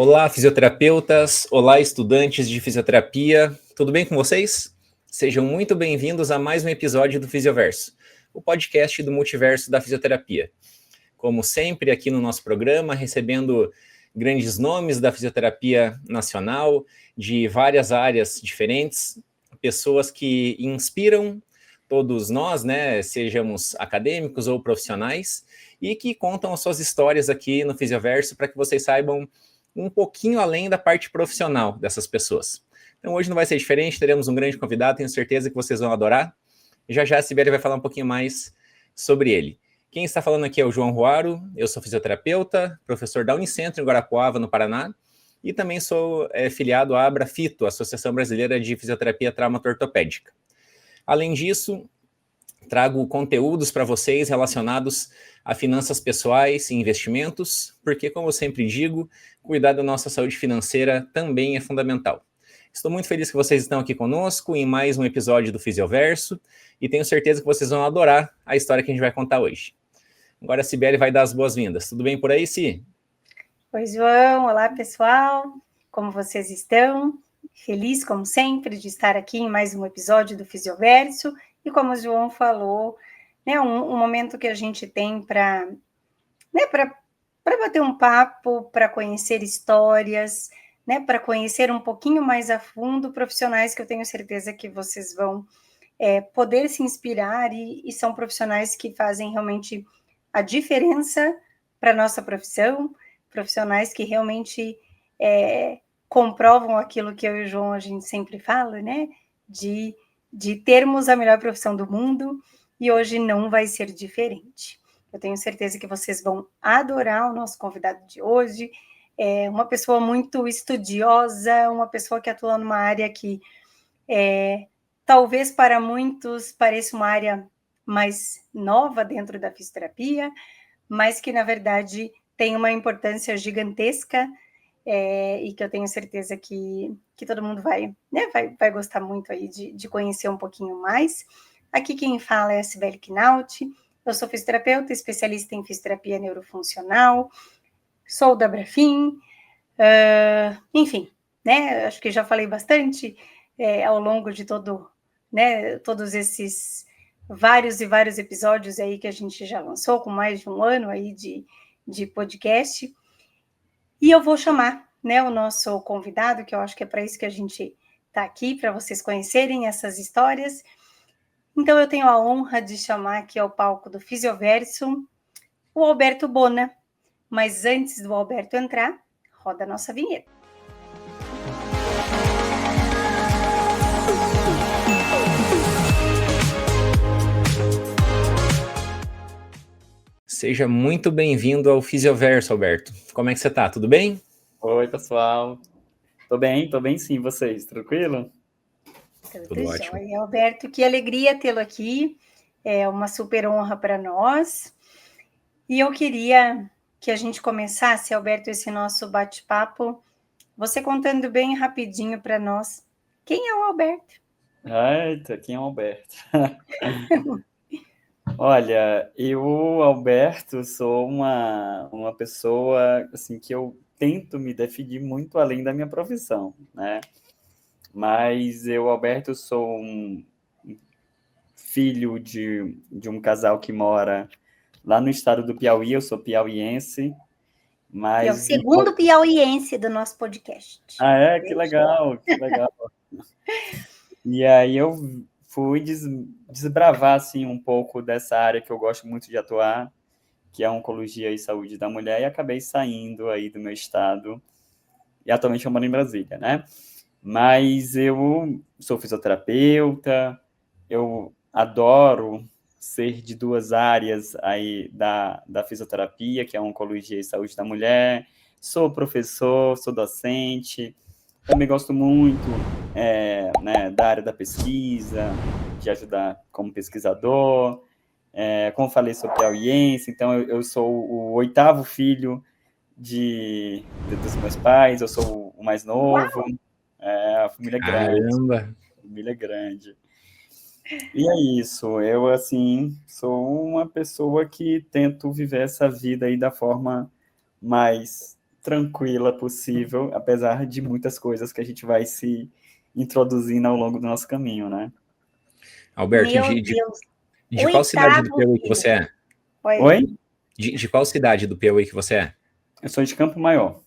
Olá, fisioterapeutas! Olá, estudantes de fisioterapia! Tudo bem com vocês? Sejam muito bem-vindos a mais um episódio do Fisioverso, o podcast do multiverso da fisioterapia. Como sempre, aqui no nosso programa, recebendo grandes nomes da fisioterapia nacional, de várias áreas diferentes, pessoas que inspiram todos nós, né, sejamos acadêmicos ou profissionais, e que contam as suas histórias aqui no Fisioverso para que vocês saibam um pouquinho além da parte profissional dessas pessoas. Então hoje não vai ser diferente, teremos um grande convidado, tenho certeza que vocês vão adorar. E já a Sibeli vai falar um pouquinho mais sobre ele. Quem está falando aqui é o João Ruaro, eu sou fisioterapeuta, professor da Unicentro em Guarapuava, no Paraná, e também sou filiado à Abrafito, Associação Brasileira de Fisioterapia Traumato-Ortopédica. Além disso, trago conteúdos para vocês relacionados a finanças pessoais e investimentos, porque, como eu sempre digo, cuidar da nossa saúde financeira também é fundamental. Estou muito feliz que vocês estão aqui conosco em mais um episódio do Fisioverso e tenho certeza que vocês vão adorar a história que a gente vai contar hoje. Agora a Sibeli vai dar as boas-vindas. Tudo bem por aí, Si? Oi, João. Olá, pessoal. Como vocês estão? Feliz, como sempre, de estar aqui em mais um episódio do Fisioverso. E como o João falou, né, um momento que a gente tem para bater um papo, para conhecer histórias, né, para conhecer um pouquinho mais a fundo profissionais que eu tenho certeza que vocês vão poder se inspirar e são profissionais que fazem realmente a diferença para a nossa profissão, profissionais que realmente comprovam aquilo que eu e o João a gente sempre fala, né, de termos a melhor profissão do mundo, e hoje não vai ser diferente. Eu tenho certeza que vocês vão adorar o nosso convidado de hoje, uma pessoa muito estudiosa, uma pessoa que atua numa área que talvez para muitos pareça uma área mais nova dentro da fisioterapia, mas que, na verdade, tem uma importância gigantesca e que eu tenho certeza que todo mundo vai gostar muito aí de conhecer um pouquinho mais. Aqui quem fala é a Sibeli Knaut, eu sou fisioterapeuta, especialista em fisioterapia neurofuncional, sou da Brafim, enfim, né, acho que já falei bastante ao longo de todos esses vários e vários episódios aí que a gente já lançou, com mais de um ano aí de podcast. E eu vou chamar, né, o nosso convidado, que eu acho que é para isso que a gente está aqui, para vocês conhecerem essas histórias. Então, eu tenho a honra de chamar aqui ao palco do Fisioverso o Alberto Bona. Mas antes do Alberto entrar, roda a nossa vinheta. Seja muito bem-vindo ao Fisioverso, Alberto. Como é que você está? Tudo bem? Oi, pessoal. Tô bem sim. Vocês, tranquilo? Tudo ótimo. E Alberto, que alegria tê-lo aqui. É uma super honra para nós. E eu queria que a gente começasse, Alberto, esse nosso bate-papo, você contando bem rapidinho para nós. Quem é o Alberto? Eita, quem é o Alberto? Olha, eu, Alberto, sou uma pessoa assim, que eu tento me definir muito além da minha profissão, né? Mas eu, Alberto, sou um filho de um casal que mora lá no estado do Piauí, eu sou piauiense. Mas... Que é o segundo piauiense do nosso podcast. Ah, é? Que legal, que legal. E aí eu fui desbravar assim, um pouco dessa área que eu gosto muito de atuar, que é a oncologia e saúde da mulher, e acabei saindo aí do meu estado. E atualmente eu moro em Brasília, né? Mas eu sou fisioterapeuta, eu adoro ser de duas áreas aí da fisioterapia, que é a oncologia e saúde da mulher. Sou professor, sou docente, também gosto muito da área da pesquisa, de ajudar como pesquisador. Como falei, sou piauiense, então eu sou o 8º filho dos meus pais, eu sou o mais novo. A família é grande. Caramba! Família grande. E é isso, eu, assim, sou uma pessoa que tento viver essa vida aí da forma mais tranquila possível, apesar de muitas coisas que a gente vai se introduzindo ao longo do nosso caminho, né? Alberto, Meu Deus. de qual cidade do Oitavo Piauí que filho. você é? Oi? De qual cidade do Piauí que você é? Eu sou de Campo Maior.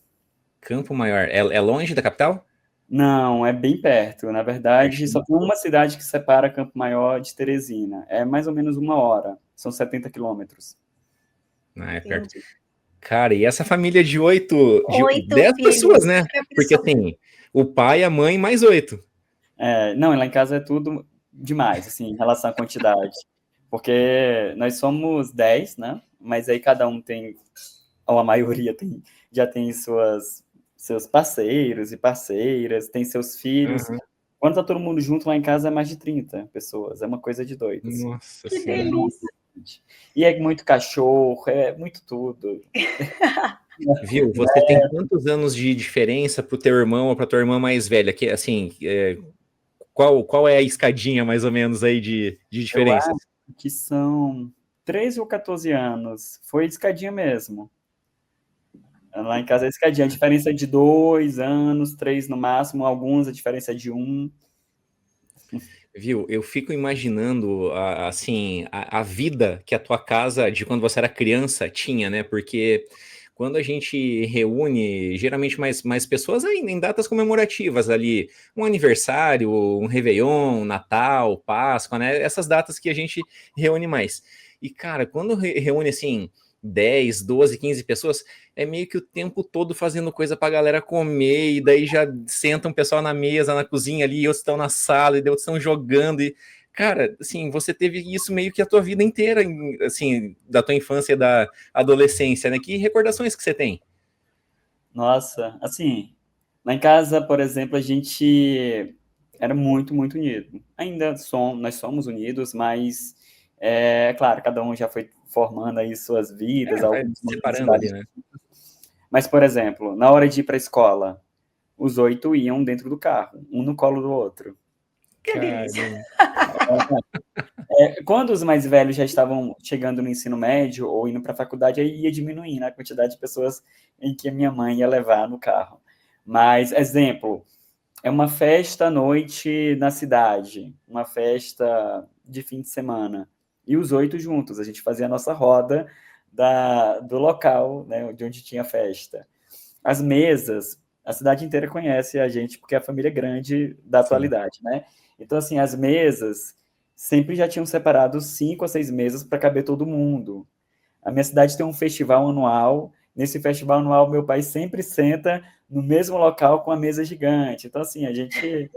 Campo Maior. É longe da capital? Não, é bem perto. Na verdade, só tem uma cidade que separa Campo Maior de Teresina. É mais ou menos 1 hora. São 70 quilômetros. Ah, é perto. Entendi. Cara, e essa família de 10 filhos. pessoas, né? Porque assim, o pai, a mãe, mais 8. Não, lá em casa é tudo demais, assim, em relação à quantidade. Porque nós somos 10, né? Mas aí cada um tem, ou a maioria já tem seus parceiros e parceiras, tem seus filhos. Uhum. Quando tá todo mundo junto lá em casa é mais de 30 pessoas. É uma coisa de doido. Assim. Nossa Que Senhora. delícia. E é muito cachorro, é muito tudo. Viu? Você tem quantos anos de diferença pro teu irmão ou pra tua irmã mais velha? Que, assim, qual é a escadinha, mais ou menos, aí de diferenças? Eu acho que são 13 ou 14 anos. Foi escadinha mesmo. Lá em casa é escadinha. A diferença é de 2 anos, 3 no máximo. Alguns a diferença é de 1. Viu? Eu fico imaginando, assim, a vida que a tua casa, de quando você era criança, tinha, né? Porque quando a gente reúne, geralmente mais pessoas em datas comemorativas ali, um aniversário, um Réveillon, Natal, Páscoa, né? Essas datas que a gente reúne mais. E, cara, quando reúne, assim, 10, 12, 15 pessoas, é meio que o tempo todo fazendo coisa pra galera comer, e daí já senta um pessoal na mesa, na cozinha ali, e outros estão na sala, e outros estão jogando, e, cara, assim, você teve isso meio que a tua vida inteira, assim, da tua infância e da adolescência, né? Que recordações que você tem? Nossa, assim, lá em casa, por exemplo, a gente era muito, muito unido. Nós somos unidos, mas, claro, cada um já foi formando aí suas vidas, Vai alguns moram em separando ali, cidades. né? Mas, por exemplo, na hora de ir para a escola, os 8 iam dentro do carro, um no colo do outro. Que delícia. Quando os mais velhos já estavam chegando no ensino médio ou indo para a faculdade, aí ia diminuindo a quantidade de pessoas em que a minha mãe ia levar no carro. Mas, exemplo, é uma festa à noite na cidade, uma festa de fim de semana, e os 8 juntos, a gente fazia a nossa roda do local, né, de onde tinha festa. As mesas, a cidade inteira conhece a gente, porque é a família grande da atualidade, né? Então, assim, as mesas sempre já tinham separado 5 a 6 mesas para caber todo mundo. A minha cidade tem um festival anual. Nesse festival anual, meu pai sempre senta no mesmo local com a mesa gigante. Então, assim, a gente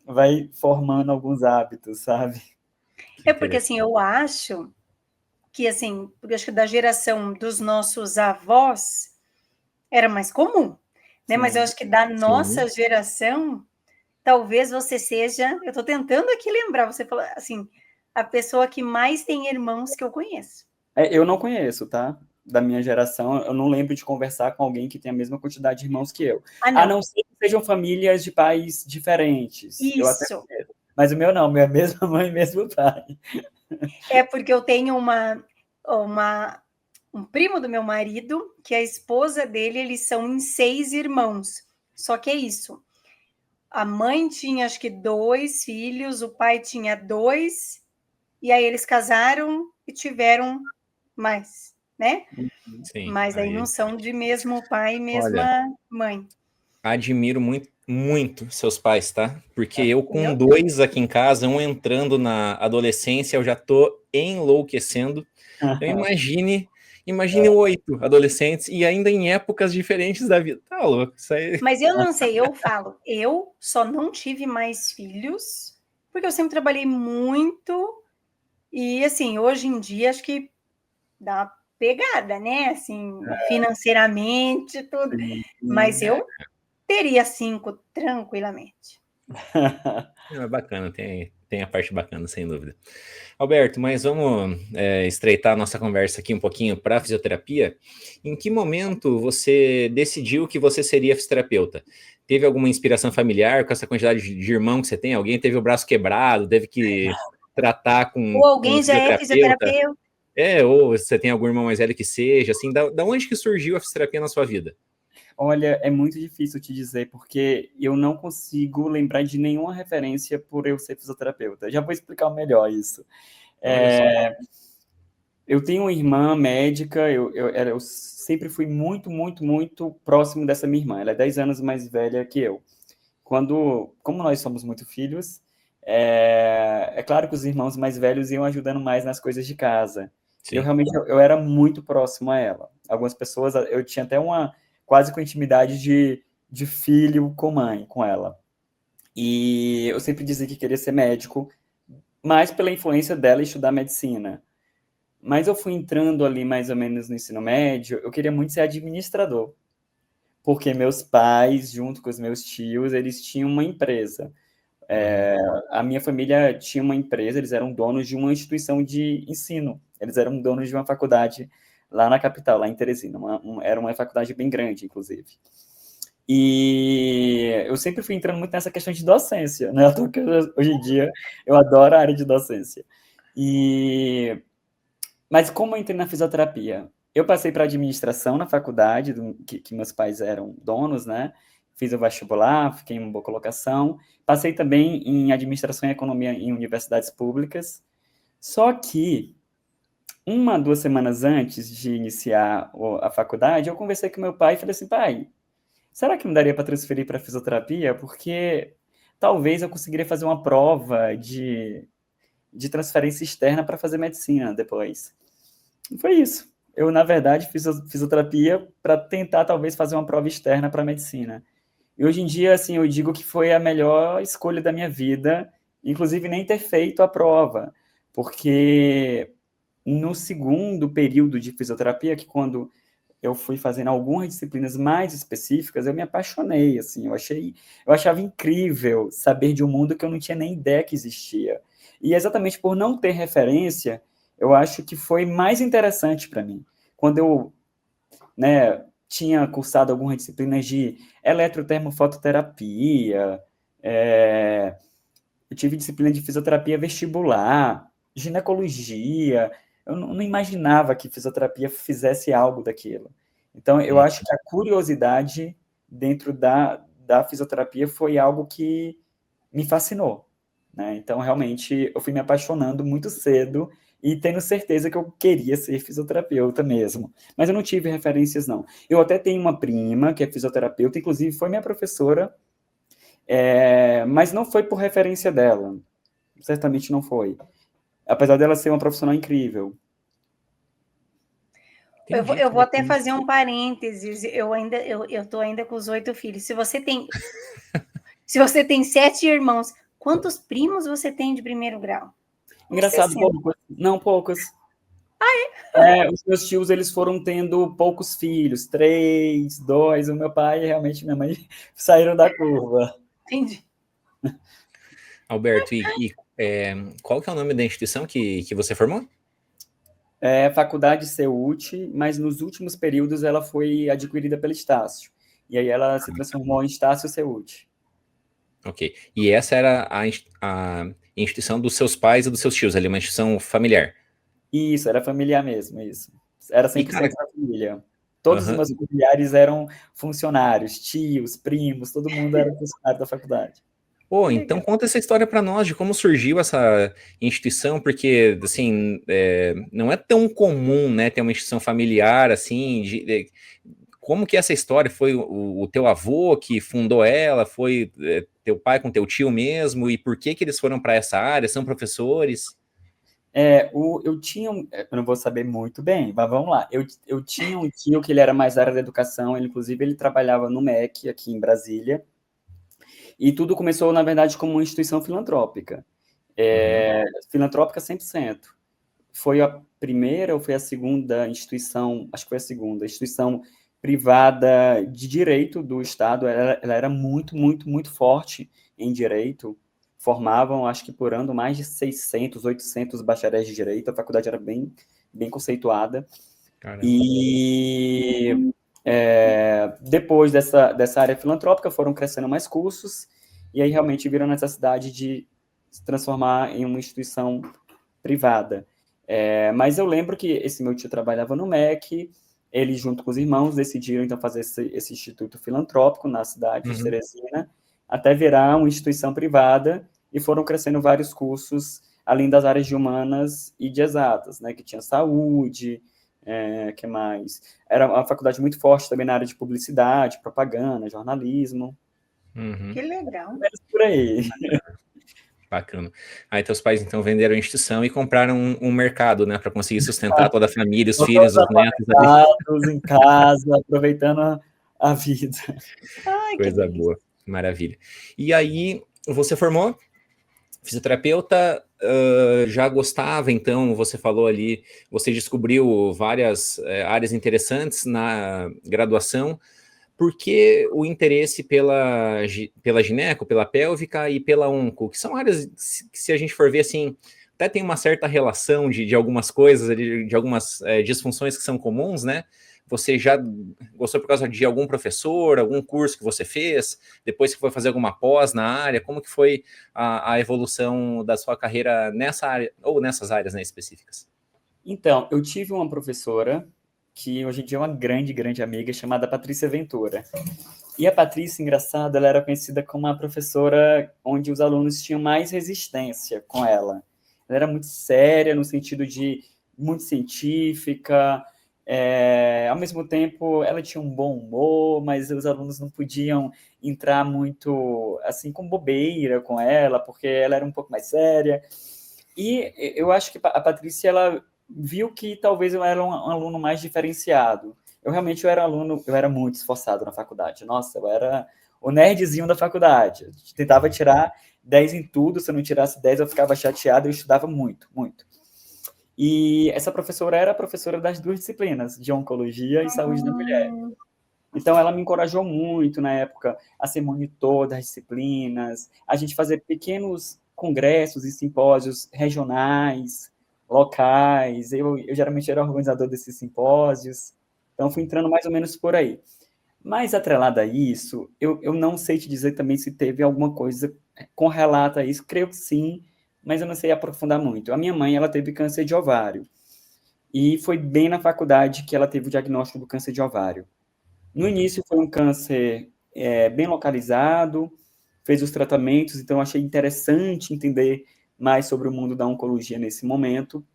vai formando alguns hábitos, sabe? É porque, assim, eu acho que, assim, porque acho que da geração dos nossos avós era mais comum, né? Mas eu acho que da nossa geração, talvez você seja, eu estou tentando aqui lembrar, você falou assim, a pessoa que mais tem irmãos que eu conheço. Eu não conheço, tá? Da minha geração, eu não lembro de conversar com alguém que tem a mesma quantidade de irmãos que eu. A não ser que sejam famílias de pais diferentes. Isso. Eu até conheço. Mas o meu não, meu é a mesma mãe, mesmo pai. É porque eu tenho um primo do meu marido, que a esposa dele, eles são em 6 irmãos. Só que é isso. A mãe tinha, acho que 2 filhos, o pai tinha 2, e aí eles casaram e tiveram mais, né? Sim, mas aí não são de mesmo pai e mesma mãe. Admiro muito, muito seus pais, tá? Porque eu com 2 aqui em casa, um entrando na adolescência, eu já tô enlouquecendo. Então imagine 8 adolescentes e ainda em épocas diferentes da vida. Tá louco, isso aí. Mas eu não sei, eu falo, eu só não tive mais filhos, porque eu sempre trabalhei muito, e assim, hoje em dia acho que dá uma pegada, né? Assim, financeiramente, tudo. Mas eu teria 5 tranquilamente. É bacana, tem a parte bacana, sem dúvida. Alberto, mas vamos estreitar a nossa conversa aqui um pouquinho para a fisioterapia. Em que momento você decidiu que você seria fisioterapeuta? Teve alguma inspiração familiar com essa quantidade de irmão que você tem? Alguém teve o braço quebrado, teve que tratar com Ou alguém um já é fisioterapeuta? Ou você tem algum irmão mais velho que seja, assim, da onde que surgiu a fisioterapia na sua vida? Olha, é muito difícil te dizer, porque eu não consigo lembrar de nenhuma referência por eu ser fisioterapeuta. Já vou explicar melhor isso. Olha só. Eu tenho uma irmã médica, eu sempre fui muito, muito, muito próximo dessa minha irmã. Ela é 10 anos mais velha que eu. Como nós somos muito filhos, é claro que os irmãos mais velhos iam ajudando mais nas coisas de casa. Eu Sim. realmente eu era muito próximo a ela. Algumas pessoas, eu tinha até uma quase com intimidade de filho com mãe, com ela. E eu sempre dizia que queria ser médico, mais pela influência dela estudar medicina. Mas eu fui entrando ali mais ou menos no ensino médio, eu queria muito ser administrador, porque meus pais, junto com os meus tios, eles tinham uma empresa. A minha família tinha uma empresa, eles eram donos de uma instituição de ensino, eles eram donos de uma faculdade lá na capital, lá em Teresina, era uma faculdade bem grande, inclusive. E eu sempre fui entrando muito nessa questão de docência, né? Hoje em dia eu adoro a área de docência. Mas como eu entrei na fisioterapia? Eu passei para administração na faculdade, que meus pais eram donos, né? Fiz o vestibular, fiquei em uma boa colocação. Passei também em administração e economia em universidades públicas. Só que, 2 semanas antes de iniciar a faculdade, eu conversei com meu pai e falei assim, pai, será que não daria para transferir para fisioterapia? Porque talvez eu conseguiria fazer uma prova de transferência externa para fazer medicina depois. E foi isso. Eu, na verdade, fiz fisioterapia para tentar, talvez, fazer uma prova externa para medicina. E hoje em dia, assim, eu digo que foi a melhor escolha da minha vida, inclusive nem ter feito a prova, porque no segundo período de fisioterapia, que quando eu fui fazendo algumas disciplinas mais específicas, eu me apaixonei, assim, eu achava incrível saber de um mundo que eu não tinha nem ideia que existia. E exatamente por não ter referência, eu acho que foi mais interessante para mim. Quando eu, né, tinha cursado algumas disciplinas de eletrotermofototerapia, eu tive disciplina de fisioterapia vestibular, ginecologia, eu não imaginava que fisioterapia fizesse algo daquilo. Então, eu acho que a curiosidade dentro da fisioterapia foi algo que me fascinou, né? Então, realmente, eu fui me apaixonando muito cedo e tendo certeza que eu queria ser fisioterapeuta mesmo. Mas eu não tive referências, não. Eu até tenho uma prima que é fisioterapeuta, inclusive foi minha professora, mas não foi por referência dela. Certamente não foi. Apesar dela ser uma profissional incrível. Eu vou até fazer um parênteses. Eu tô ainda com os 8 filhos. Se você tem 7 irmãos, quantos primos você tem de primeiro grau? Engraçado, poucos. Não, poucos. Os meus tios, eles foram tendo poucos filhos, 3, 2. O meu pai e realmente minha mãe saíram da curva. Entendi. Alberto, qual que é o nome da instituição que você formou? Faculdade CEUT, mas nos últimos períodos ela foi adquirida pela Estácio. E aí ela se transformou em Estácio CEUT. Ok. E essa era a instituição dos seus pais e dos seus tios, ali, uma instituição familiar. Isso, era familiar mesmo, isso. Era 100% cara, da família. Todos os meus familiares eram funcionários, tios, primos, todo mundo era funcionário da faculdade. Então conta essa história para nós de como surgiu essa instituição, porque assim não é tão comum, né, ter uma instituição familiar assim. Como que essa história foi o teu avô que fundou ela? Foi teu pai com teu tio mesmo? E por que eles foram para essa área? São professores? Eu não vou saber muito bem, mas vamos lá. Eu tinha um tio que ele era mais da área da educação, inclusive ele trabalhava no MEC, aqui em Brasília, e tudo começou, na verdade, como uma instituição filantrópica. Filantrópica 100%. Foi a primeira ou foi a segunda instituição, acho que foi a segunda, instituição privada de direito do Estado. Ela era muito, muito, muito forte em direito. Formavam, acho que por ano, mais de 600, 800 bacharéis de direito. A faculdade era bem, bem conceituada. Caramba. E depois dessa área filantrópica foram crescendo mais cursos e aí realmente viram a necessidade de se transformar em uma instituição privada. Mas eu lembro que esse meu tio trabalhava no MEC, ele, junto com os irmãos, decidiram, então, fazer esse instituto filantrópico na cidade de Teresina, até virar uma instituição privada, e foram crescendo vários cursos, além das áreas de humanas e de exatas, né, que tinha saúde, que mais? Era uma faculdade muito forte também na área de publicidade, propaganda, jornalismo. Que legal. Por aí. Bacana. Aí teus pais, então, venderam a instituição e compraram um mercado, né, para conseguir sustentar toda a família, os filhos, os netos. Ali. Em casa, aproveitando a vida. Ai, Coisa boa, maravilha. E aí, você formou fisioterapeuta, já gostava, então, você falou ali, você descobriu várias áreas interessantes na graduação. Por que o interesse pela gineco, pela pélvica e pela onco, que são áreas que, se a gente for ver assim, até tem uma certa relação de algumas coisas, de algumas disfunções que são comuns, né? Você já gostou por causa de algum professor, algum curso que você fez, depois que foi fazer alguma pós na área? Como que foi a evolução da sua carreira nessa área, ou nessas áreas, né, específicas? Então, eu tive uma professora que hoje em dia é uma grande, grande amiga, chamada Patrícia Ventura. E a Patrícia, engraçada, ela era conhecida como uma professora onde os alunos tinham mais resistência com ela. Ela era muito séria, no sentido de muito científica, ao mesmo tempo ela tinha um bom humor, mas os alunos não podiam entrar muito, assim, com bobeira com ela, porque ela era um pouco mais séria. E eu acho que a Patrícia, ela viu que talvez eu era um aluno mais diferenciado. Eu era muito esforçado na faculdade. Nossa, eu era o nerdzinho da faculdade. Eu tentava tirar 10 em tudo, se eu não tirasse 10 eu ficava chateado, eu estudava muito, muito. E essa professora era a professora das duas disciplinas, de oncologia e saúde da mulher. Então, ela me encorajou muito na época a ser monitor das disciplinas, a gente fazer pequenos congressos e simpósios regionais, locais. Eu geralmente era organizador desses simpósios, então fui entrando mais ou menos por aí. Mas, atrelado a isso, eu não sei te dizer também se teve alguma coisa correlata a isso, creio que sim, mas eu não sei aprofundar muito. A minha mãe, ela teve câncer de ovário, e foi bem na faculdade que ela teve o diagnóstico do câncer de ovário. No início foi um câncer bem localizado, fez os tratamentos, então achei interessante entender mais sobre o mundo da oncologia nesse momento.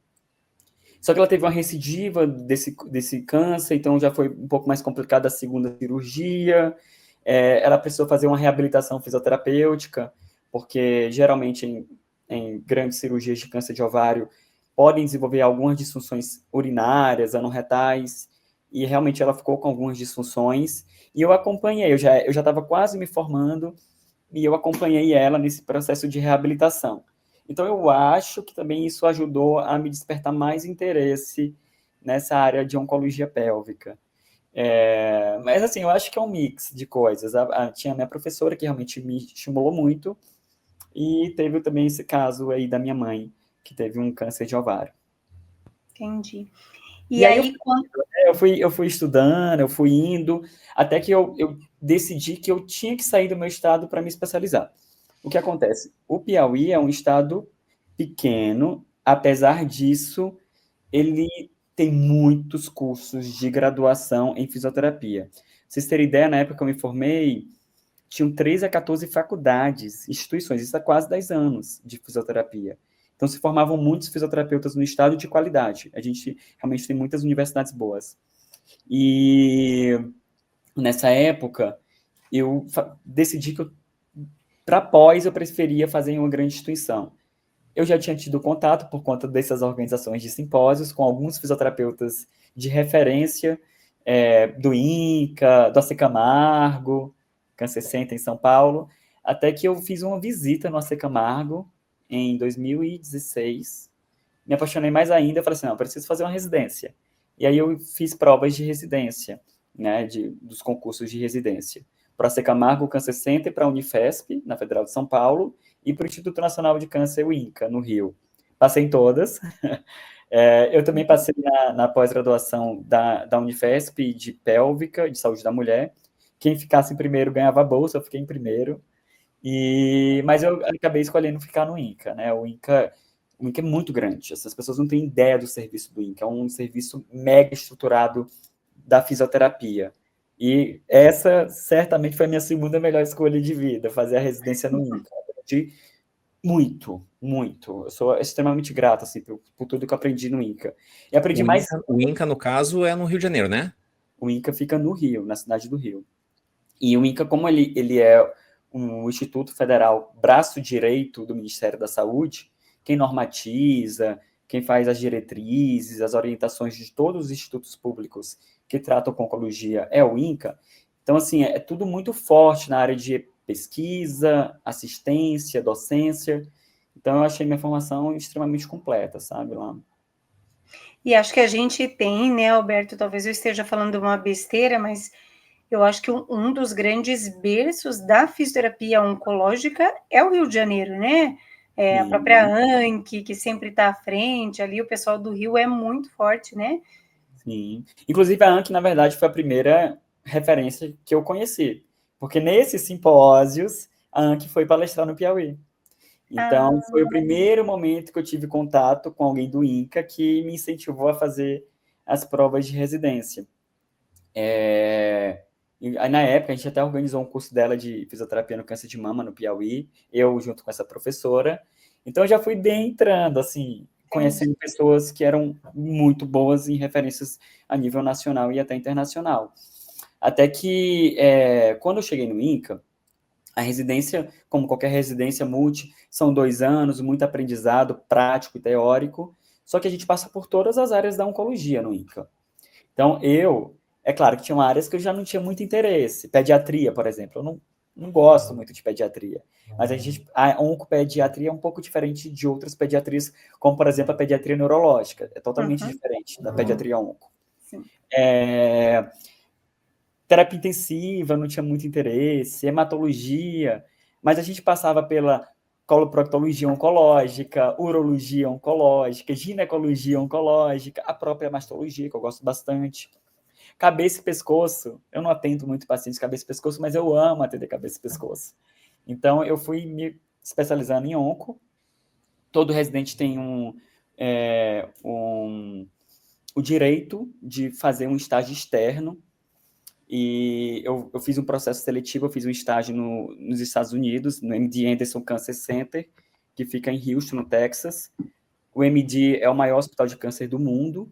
Só que ela teve uma recidiva desse câncer, então já foi um pouco mais complicada a segunda cirurgia. Ela precisou fazer uma reabilitação fisioterapêutica, porque geralmente em grandes cirurgias de câncer de ovário podem desenvolver algumas disfunções urinárias, anorretais, e realmente ela ficou com algumas disfunções, e eu acompanhei, eu já estava quase me formando, e eu acompanhei ela nesse processo de reabilitação. Então, eu acho que também isso ajudou a me despertar mais interesse nessa área de oncologia pélvica. Mas, assim, eu acho que é um mix de coisas. Tinha a minha professora, que realmente me estimulou muito, e teve também esse caso aí da minha mãe, que teve um câncer de ovário. Entendi. E aí eu fui estudando, eu fui indo, até que eu decidi que eu tinha que sair do meu estado para me especializar. O que acontece? O Piauí é um estado pequeno, apesar disso, ele tem muitos cursos de graduação em fisioterapia. Pra vocês terem ideia, na época que eu me formei, tinham 13 a 14 faculdades, instituições, isso há quase 10 anos de fisioterapia. Então, se formavam muitos fisioterapeutas no estado de qualidade. A gente realmente tem muitas universidades boas. E nessa época, eu decidi que para pós eu preferia fazer em uma grande instituição. Eu já tinha tido contato, por conta dessas organizações de simpósios, com alguns fisioterapeutas de referência, do INCA, do AC Camargo, Câncer Center em São Paulo, até que eu fiz uma visita no AC Camargo em 2016, me apaixonei mais ainda, falei assim, não, preciso fazer uma residência. E aí eu fiz provas de residência, né, dos concursos de residência, para a AC Camargo Câncer Center, para a Unifesp, na Federal de São Paulo, e para o Instituto Nacional de Câncer, o INCA, no Rio. Passei em todas. Eu também passei na pós-graduação da Unifesp, de pélvica, de saúde da mulher. Quem ficasse em primeiro ganhava a bolsa, eu fiquei em primeiro. Mas eu acabei escolhendo ficar no INCA, né? O INCA é muito grande. Essas pessoas não têm ideia do serviço do INCA. É um serviço mega estruturado, da fisioterapia. E essa certamente foi a minha segunda melhor escolha de vida, fazer a residência no INCA. Aprendi muito, muito. Eu sou extremamente grato assim, por tudo que eu aprendi no INCA. E aprendi mais. O INCA, no caso, é no Rio de Janeiro, né? O INCA fica no Rio, na cidade do Rio. E o INCA, como ele é um Instituto Federal braço direito do Ministério da Saúde, quem normatiza, quem faz as diretrizes, as orientações de todos os institutos públicos que tratam com oncologia é o INCA. Então, assim, é tudo muito forte na área de pesquisa, assistência, docência. Então, eu achei minha formação extremamente completa, sabe, lá. E acho que a gente tem, né, Alberto, talvez eu esteja falando uma besteira, mas eu acho que um dos grandes berços da fisioterapia oncológica é o Rio de Janeiro, né? A própria ANC, que sempre está à frente, ali o pessoal do Rio é muito forte, né? Sim. Inclusive, a ANC, na verdade, foi a primeira referência que eu conheci. Porque nesses simpósios, a ANC foi palestrar no Piauí. Então, foi o primeiro momento que eu tive contato com alguém do INCA que me incentivou a fazer as provas de residência. E aí, na época, a gente até organizou um curso dela de fisioterapia no câncer de mama, no Piauí, eu junto com essa professora. Então, eu já fui bem entrando, assim, conhecendo pessoas que eram muito boas em referências a nível nacional e até internacional. Até que, quando eu cheguei no INCA, a residência, como qualquer residência multi, são 2 anos, muito aprendizado prático e teórico, só que a gente passa por todas as áreas da oncologia no INCA. Então, é claro que tinham áreas que eu já não tinha muito interesse. Pediatria, por exemplo, eu não gosto muito de pediatria. Mas a oncopediatria é um pouco diferente de outras pediatrias, como, por exemplo, a pediatria neurológica. É totalmente diferente da pediatria onco. Sim. Terapia intensiva, não tinha muito interesse. Hematologia, mas a gente passava pela coloproctologia oncológica, urologia oncológica, ginecologia oncológica, a própria mastologia, que eu gosto bastante. Cabeça e pescoço, eu não atendo muito pacientes de cabeça e pescoço, mas eu amo atender cabeça e pescoço. Então, eu fui me especializando em onco. Todo residente tem o direito de fazer um estágio externo. E eu fiz um processo seletivo, eu fiz um estágio nos Estados Unidos, no MD Anderson Cancer Center, que fica em Houston, no Texas. O MD é o maior hospital de câncer do mundo.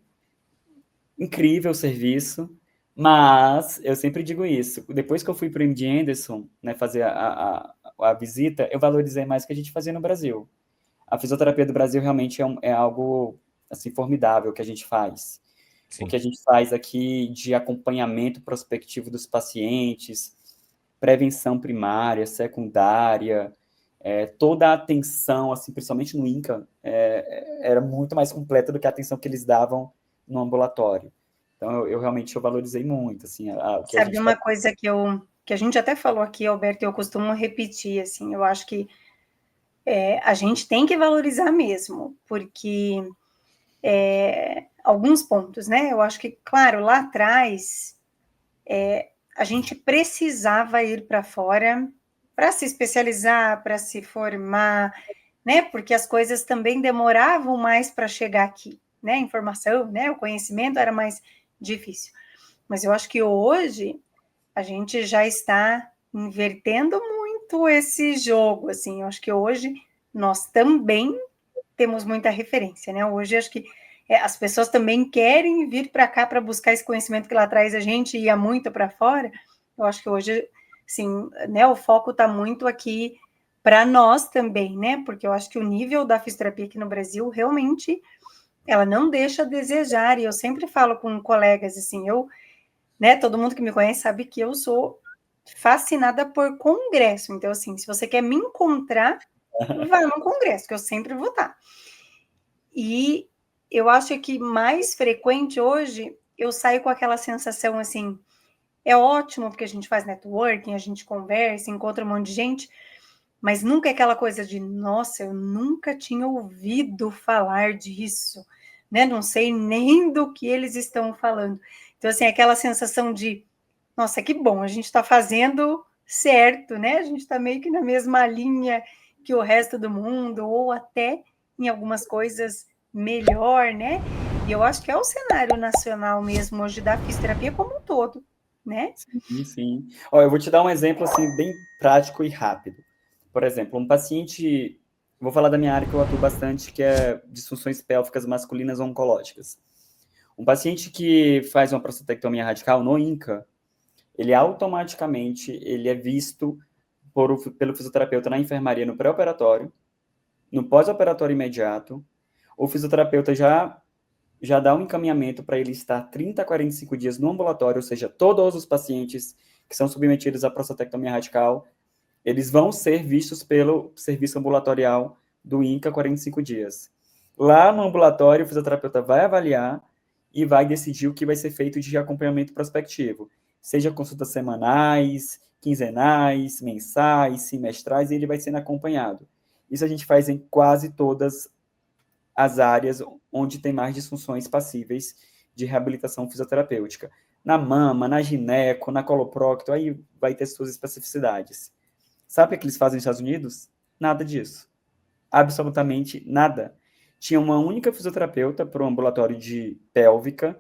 Incrível o serviço, mas eu sempre digo isso. Depois que eu fui para o MD Anderson, né, fazer a visita, eu valorizei mais o que a gente fazia no Brasil. A fisioterapia do Brasil realmente é algo assim, formidável que a gente faz. Sim. O que a gente faz aqui de acompanhamento prospectivo dos pacientes, prevenção primária, secundária, toda a atenção, assim, principalmente no INCA, era muito mais completa do que a atenção que eles davam no ambulatório. Então, eu realmente valorizei muito, assim, Sabe uma coisa que a gente até falou aqui, Alberto, eu costumo repetir, assim, eu acho que a gente tem que valorizar mesmo, porque alguns pontos, né? Eu acho que, claro, lá atrás a gente precisava ir para fora para se especializar, para se formar, né? Porque as coisas também demoravam mais para chegar aqui, né? A informação, né? O conhecimento era mais difícil. Mas eu acho que hoje a gente já está invertendo muito esse jogo, assim. Eu acho que hoje nós também temos muita referência, né? Hoje acho que as pessoas também querem vir para cá para buscar esse conhecimento que lá atrás a gente ia muito para fora. Eu acho que hoje, sim, né? O foco está muito aqui para nós também, né? Porque eu acho que o nível da fisioterapia aqui no Brasil realmente ela não deixa a desejar. E eu sempre falo com colegas assim, né? Todo mundo que me conhece sabe que eu sou fascinada por congresso. Então, assim, se você quer me encontrar, vá no congresso, que eu sempre vou estar. E eu acho que mais frequente hoje, eu saio com aquela sensação assim, é ótimo porque a gente faz networking, a gente conversa, encontra um monte de gente, mas nunca é aquela coisa de, nossa, eu nunca tinha ouvido falar disso, né? Não sei nem do que eles estão falando. Então, assim, aquela sensação de, nossa, que bom, a gente está fazendo certo, né? A gente está meio que na mesma linha que o resto do mundo, ou até em algumas coisas melhor, né? E eu acho que é o cenário nacional mesmo hoje da fisioterapia como um todo, né? Sim, sim. Ó, eu vou te dar um exemplo assim bem prático e rápido. Por exemplo, um paciente, vou falar da minha área que eu atuo bastante, que é disfunções pélvicas masculinas oncológicas. Um paciente que faz uma prostatectomia radical no INCA, ele automaticamente ele é visto pelo fisioterapeuta na enfermaria no pré-operatório, no pós-operatório imediato. O fisioterapeuta já dá um encaminhamento para ele estar 30 a 45 dias no ambulatório, ou seja, todos os pacientes que são submetidos à prostatectomia radical, eles vão ser vistos pelo serviço ambulatorial do INCA 45 dias. Lá no ambulatório, o fisioterapeuta vai avaliar e vai decidir o que vai ser feito de acompanhamento prospectivo, seja consultas semanais, quinzenais, mensais, semestrais, e ele vai sendo acompanhado. Isso a gente faz em quase todas as áreas onde tem mais disfunções passíveis de reabilitação fisioterapêutica. Na mama, na gineco, na coloprocto, aí vai ter suas especificidades. Sabe o que eles fazem nos Estados Unidos? Nada disso. Absolutamente nada. Tinha uma única fisioterapeuta para o ambulatório de pélvica.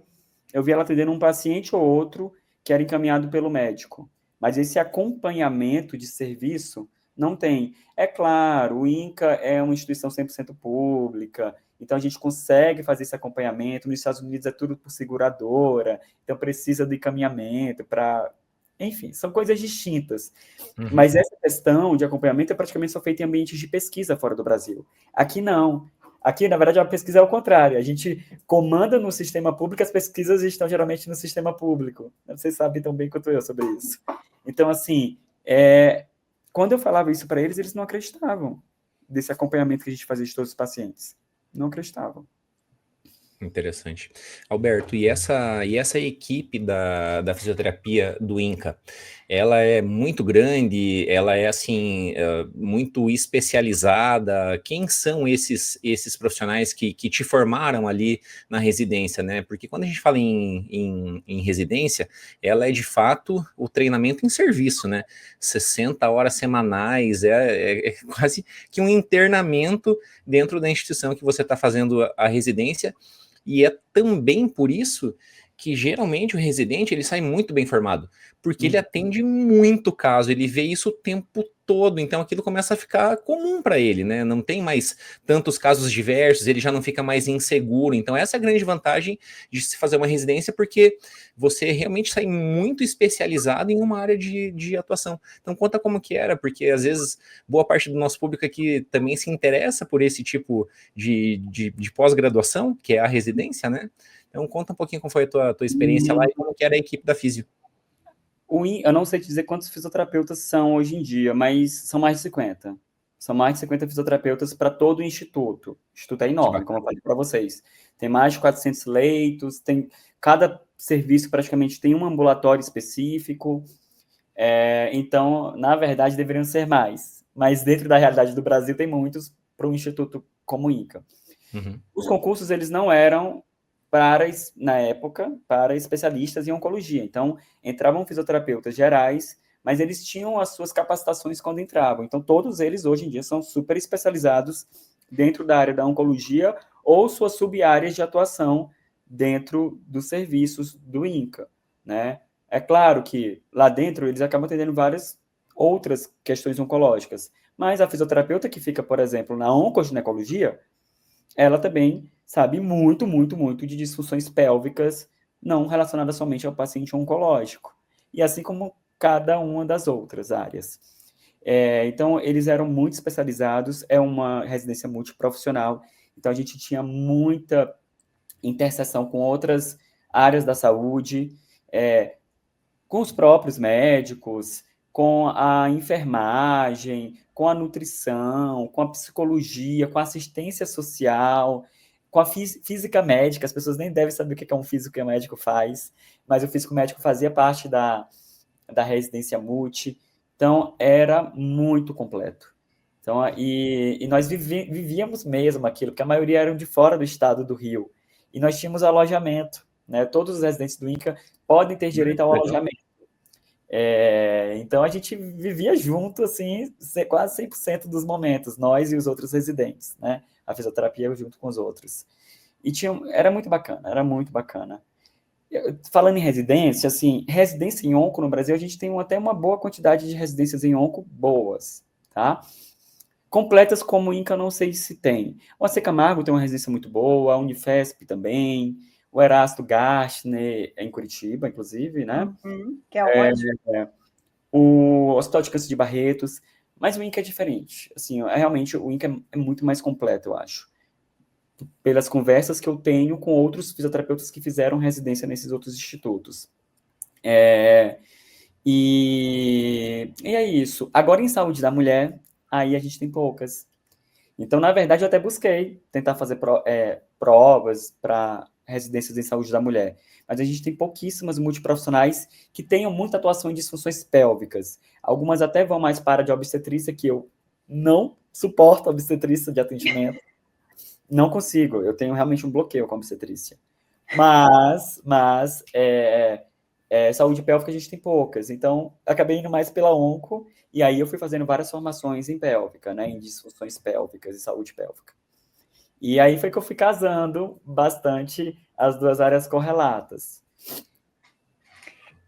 Eu vi ela atendendo um paciente ou outro que era encaminhado pelo médico. Mas esse acompanhamento de serviço não tem. É claro, o INCA é uma instituição 100% pública, então a gente consegue fazer esse acompanhamento. Nos Estados Unidos é tudo por seguradora, então precisa de encaminhamento para... Enfim, são coisas distintas. Uhum. Mas essa questão de acompanhamento é praticamente só feita em ambientes de pesquisa fora do Brasil. Aqui não. Aqui, na verdade, a pesquisa é o contrário. A gente comanda no sistema público, as pesquisas estão geralmente no sistema público. Vocês sabem tão bem quanto eu sobre isso. Então, assim, quando eu falava isso para eles, eles não acreditavam desse acompanhamento que a gente fazia de todos os pacientes. Não acreditavam. Interessante. Alberto, e essa equipe da fisioterapia do INCA, ela é muito grande, ela é assim, muito especializada? Quem são esses profissionais que te formaram ali na residência, né? Porque quando a gente fala em residência, ela é de fato o treinamento em serviço, né? 60 horas semanais, é quase que um internamento dentro da instituição que você está fazendo a residência. E é também por isso que geralmente o residente ele sai muito bem formado, porque ele atende muito caso, ele vê isso o tempo todo, então aquilo começa a ficar comum para ele, né? Não tem mais tantos casos diversos, ele já não fica mais inseguro. Então essa é a grande vantagem de se fazer uma residência, porque você realmente sai muito especializado em uma área de atuação. Então conta como que era, porque às vezes boa parte do nosso público aqui também se interessa por esse tipo de pós-graduação, que é a residência, né? Então conta um pouquinho como foi a tua experiência lá e como que era a equipe da Físio. Eu não sei te dizer quantos fisioterapeutas são hoje em dia, mas são mais de 50. São mais de 50 fisioterapeutas para todo o instituto. O instituto é enorme, como eu falei para vocês. Tem mais de 400 leitos, cada serviço praticamente tem um ambulatório específico. Então, na verdade, deveriam ser mais. Mas dentro da realidade do Brasil, tem muitos para um instituto como o INCA. Uhum. Os concursos, eles não eram na época, para especialistas em oncologia. Então, entravam fisioterapeutas gerais, mas eles tinham as suas capacitações quando entravam. Então, todos eles, hoje em dia, são super especializados dentro da área da oncologia ou suas sub-áreas de atuação dentro dos serviços do INCA, né? É claro que lá dentro eles acabam atendendo várias outras questões oncológicas, mas a fisioterapeuta que fica, por exemplo, na oncoginecologia, ela também sabe muito, muito, muito de disfunções pélvicas não relacionadas somente ao paciente oncológico. E assim como cada uma das outras áreas. Então, eles eram muito especializados, é uma residência multiprofissional, então a gente tinha muita interseção com outras áreas da saúde, com os próprios médicos, com a enfermagem, com a nutrição, com a psicologia, com a assistência social, com a física médica. As pessoas nem devem saber o que um físico médico faz, mas o físico médico fazia parte da residência multi. Então, era muito completo. Então, e nós vivíamos mesmo aquilo, porque a maioria eram de fora do estado do Rio. E nós tínhamos alojamento, né? Todos os residentes do INCA podem ter direito ao alojamento. Então, a gente vivia junto, assim, quase 100% dos momentos, nós e os outros residentes, né? A fisioterapia junto com os outros. E era muito bacana, era muito bacana. Falando em residência, assim, residência em onco no Brasil, a gente tem até uma boa quantidade de residências em onco boas, tá? Completas como o INCA, não sei se tem. O AC Camargo tem uma residência muito boa, a Unifesp também, o Erasto Gartner, em Curitiba, inclusive, né? Que é ótimo. O Hospital de Câncer de Barretos, mas o INCA é diferente. Assim, realmente, o INCA é muito mais completo, eu acho. Pelas conversas que eu tenho com outros fisioterapeutas que fizeram residência nesses outros institutos. E é isso. Agora, em saúde da mulher, aí a gente tem poucas. Então, na verdade, eu até busquei tentar fazer provas para residências em saúde da mulher. Mas a gente tem pouquíssimas multiprofissionais que tenham muita atuação em disfunções pélvicas. Algumas até vão mais para a de obstetrícia, que eu não suporto a obstetrícia de atendimento. Não consigo. Eu tenho realmente um bloqueio com a obstetrícia. Mas saúde pélvica a gente tem poucas. Então, acabei indo mais pela onco, e aí eu fui fazendo várias formações em pélvica, né, em disfunções pélvicas e saúde pélvica. E aí foi que eu fui casando bastante as duas áreas correlatas.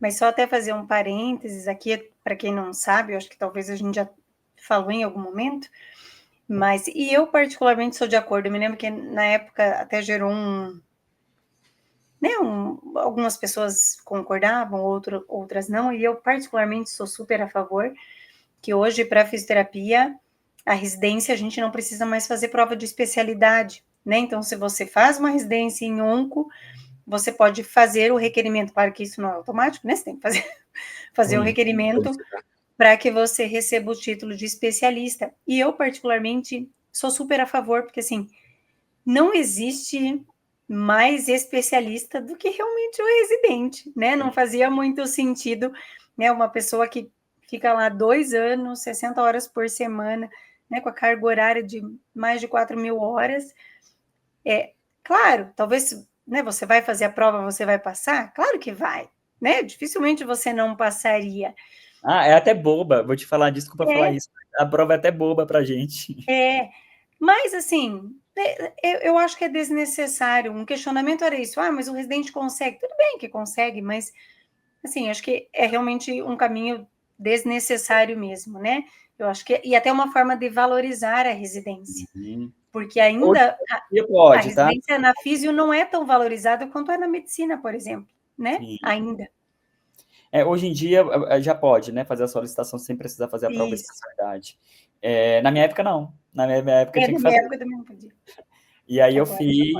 Mas só até fazer um parênteses aqui, para quem não sabe, eu acho que talvez a gente já falou em algum momento, mas, e eu particularmente sou de acordo, eu me lembro que na época até gerou algumas pessoas concordavam, outras não, e eu particularmente sou super a favor que hoje para fisioterapia, a residência a gente não precisa mais fazer prova de especialidade, né? Então, se você faz uma residência em onco, você pode fazer o requerimento, claro que isso não é automático, né? Você tem que fazer o requerimento para que você receba o título de especialista. E eu, particularmente, sou super a favor, porque, assim, não existe mais especialista do que realmente o residente, né? Não fazia muito sentido, né? Uma pessoa que fica lá 2 anos, 60 horas por semana, né? Com a carga horária de mais de 4.000 horas. Claro, talvez, né? Você vai fazer a prova, você vai passar? Claro que vai, né? Dificilmente você não passaria. É até boba, vou te falar, desculpa falar isso. A prova é até boba pra gente. Mas assim, eu acho que é desnecessário. Um questionamento era isso, mas o residente consegue. Tudo bem que consegue, mas assim, acho que é realmente um caminho desnecessário mesmo, né? Eu acho que e até uma forma de valorizar a residência. Porque ainda a residência na físio não é tão valorizada quanto é na medicina, por exemplo, né? Sim. Ainda. Hoje em dia já pode, né, fazer a solicitação sem precisar fazer a prova de especialidade. Na minha época, não. Na minha época tinha que fazer. Na minha época também não podia. E aí eu fiz.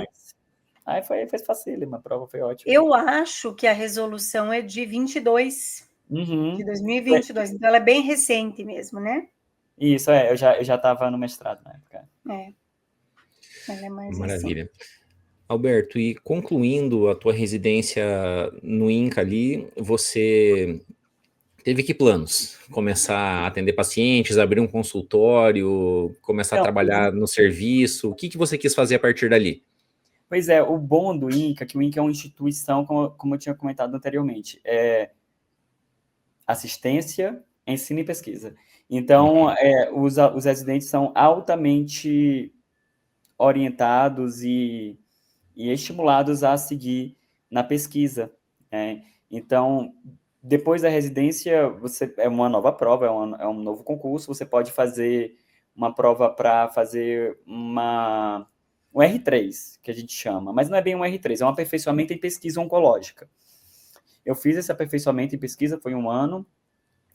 Aí foi facílimo, a prova foi ótima. Eu acho que a resolução é de 22, de 2022, então ela é bem recente mesmo, né? Isso, eu já estava no mestrado na época. Ela é mais Maravilha. Alberto, e concluindo a tua residência no INCA ali, você teve que planos? Começar a atender pacientes, abrir um consultório, começar a trabalhar no serviço? O que você quis fazer a partir dali? Pois é, o bom do INCA, que o INCA é uma instituição, como eu tinha comentado anteriormente, assistência, ensino e pesquisa. Então, os residentes são altamente orientados e estimulados a seguir na pesquisa. Então, depois da residência, é uma nova prova, é um novo concurso, você pode fazer uma prova para fazer um R3, que a gente chama, mas não é bem um R3, é um aperfeiçoamento em pesquisa oncológica. Eu fiz esse aperfeiçoamento em pesquisa, foi 1 ano,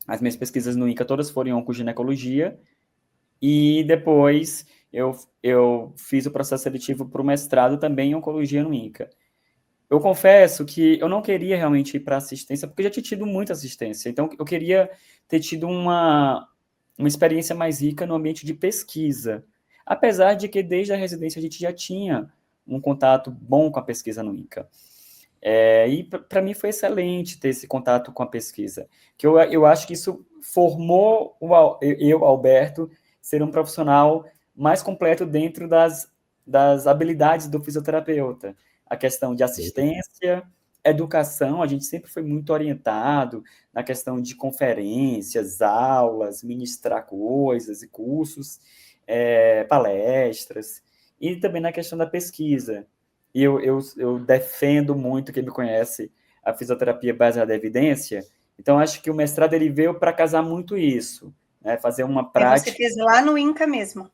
as minhas pesquisas no INCA todas foram em oncoginecologia, e depois eu fiz o processo seletivo para o mestrado também em oncologia no INCA. Eu confesso que eu não queria realmente ir para assistência, porque eu já tinha tido muita assistência. Então, eu queria ter tido uma experiência mais rica no ambiente de pesquisa. Apesar de que, desde a residência, a gente já tinha um contato bom com a pesquisa no INCA. E, para mim, foi excelente ter esse contato com a pesquisa. Que eu acho que isso formou Alberto, ser um profissional mais completo dentro das habilidades do fisioterapeuta. A questão de assistência, educação, a gente sempre foi muito orientado na questão de conferências, aulas, ministrar coisas e cursos, palestras, e também na questão da pesquisa. e eu defendo muito, quem me conhece, a fisioterapia baseada em evidência. Então, acho que o mestrado ele veio para casar muito isso, né? Fazer uma prática. E você fez lá no INCA mesmo?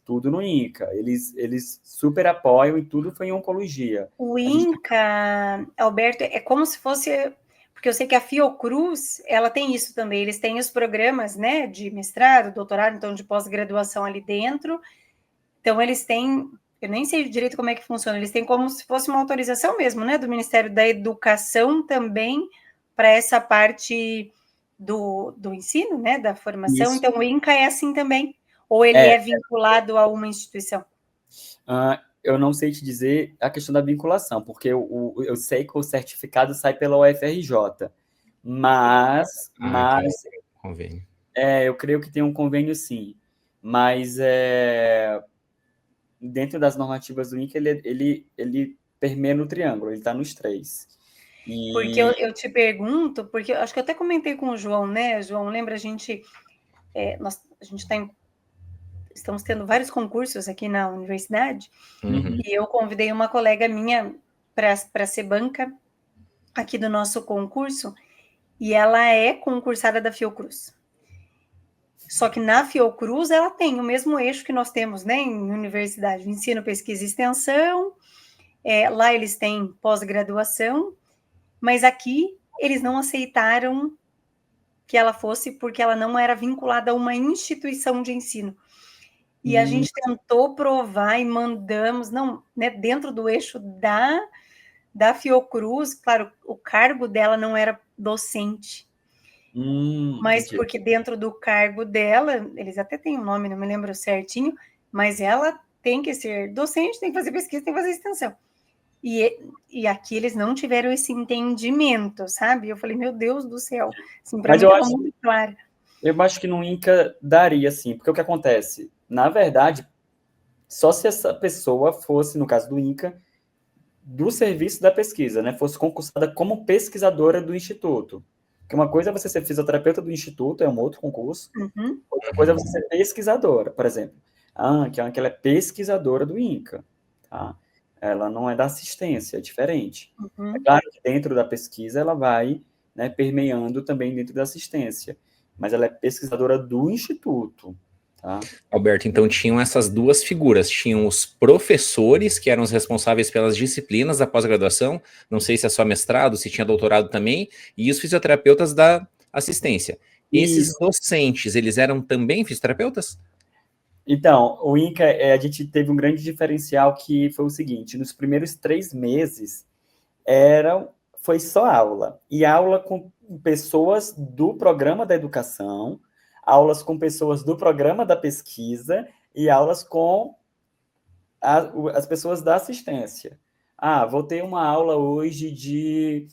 Tudo no INCA. Eles super apoiam e tudo foi em oncologia. O INCA, Alberto, é como se fosse... Porque eu sei que a Fiocruz, ela tem isso também. Eles têm os programas, né, de mestrado, doutorado, então de pós-graduação ali dentro. Então, eles têm... Eu nem sei direito como é que funciona. Eles têm como se fosse uma autorização mesmo, né, do Ministério da Educação também para essa parte do ensino, né, da formação. Isso. Então, o INCA é assim também? Ou ele é vinculado a uma instituição? Eu não sei te dizer a questão da vinculação, porque eu sei que o certificado sai pela UFRJ, mas convênio. Eu creio que tem um convênio sim, mas dentro das normativas do INCA ele permeia no triângulo, ele está nos 3. Porque eu te pergunto, porque eu acho que eu até comentei com o João, né, João, lembra a gente estamos tendo vários concursos aqui na universidade, e eu convidei uma colega minha para ser banca aqui do nosso concurso, e ela é concursada da Fiocruz. Só que na Fiocruz ela tem o mesmo eixo que nós temos, né, em universidade, ensino, pesquisa e extensão, lá eles têm pós-graduação, mas aqui eles não aceitaram que ela fosse porque ela não era vinculada a uma instituição de ensino. E a gente tentou provar e mandamos, não, né, dentro do eixo da Fiocruz, claro, o cargo dela não era docente, mas entendi. porque dentro do cargo dela, eles até têm um nome, não me lembro certinho, mas ela tem que ser docente, tem que fazer pesquisa, tem que fazer extensão. E aqui eles não tiveram esse entendimento, sabe? Eu falei, meu Deus do céu, assim, para mim estava muito claro. Eu acho que no INCA daria, sim, porque o que acontece? Na verdade, só se essa pessoa fosse, no caso do INCA, do serviço da pesquisa, né? Fosse concursada como pesquisadora do Instituto. Porque uma coisa é você ser fisioterapeuta do Instituto, é um outro concurso. Outra coisa é você ser pesquisadora, por exemplo. Que ela é pesquisadora do INCA, tá? Ela não é da assistência, é diferente. É claro que dentro da pesquisa ela vai, né, permeando também dentro da assistência, mas ela é pesquisadora do Instituto, tá? Alberto, então tinham essas duas figuras, tinham os professores, que eram os responsáveis pelas disciplinas da pós-graduação, não sei se é só mestrado, se tinha doutorado também, e os fisioterapeutas da assistência. Esses docentes, eles eram também fisioterapeutas? Então, o INCA, a gente teve um grande diferencial que foi o seguinte, nos primeiros 3 meses, foi só aula, e aula com pessoas do programa da educação, aulas com pessoas do programa da pesquisa, e aulas com as pessoas da assistência. Vou ter uma aula hoje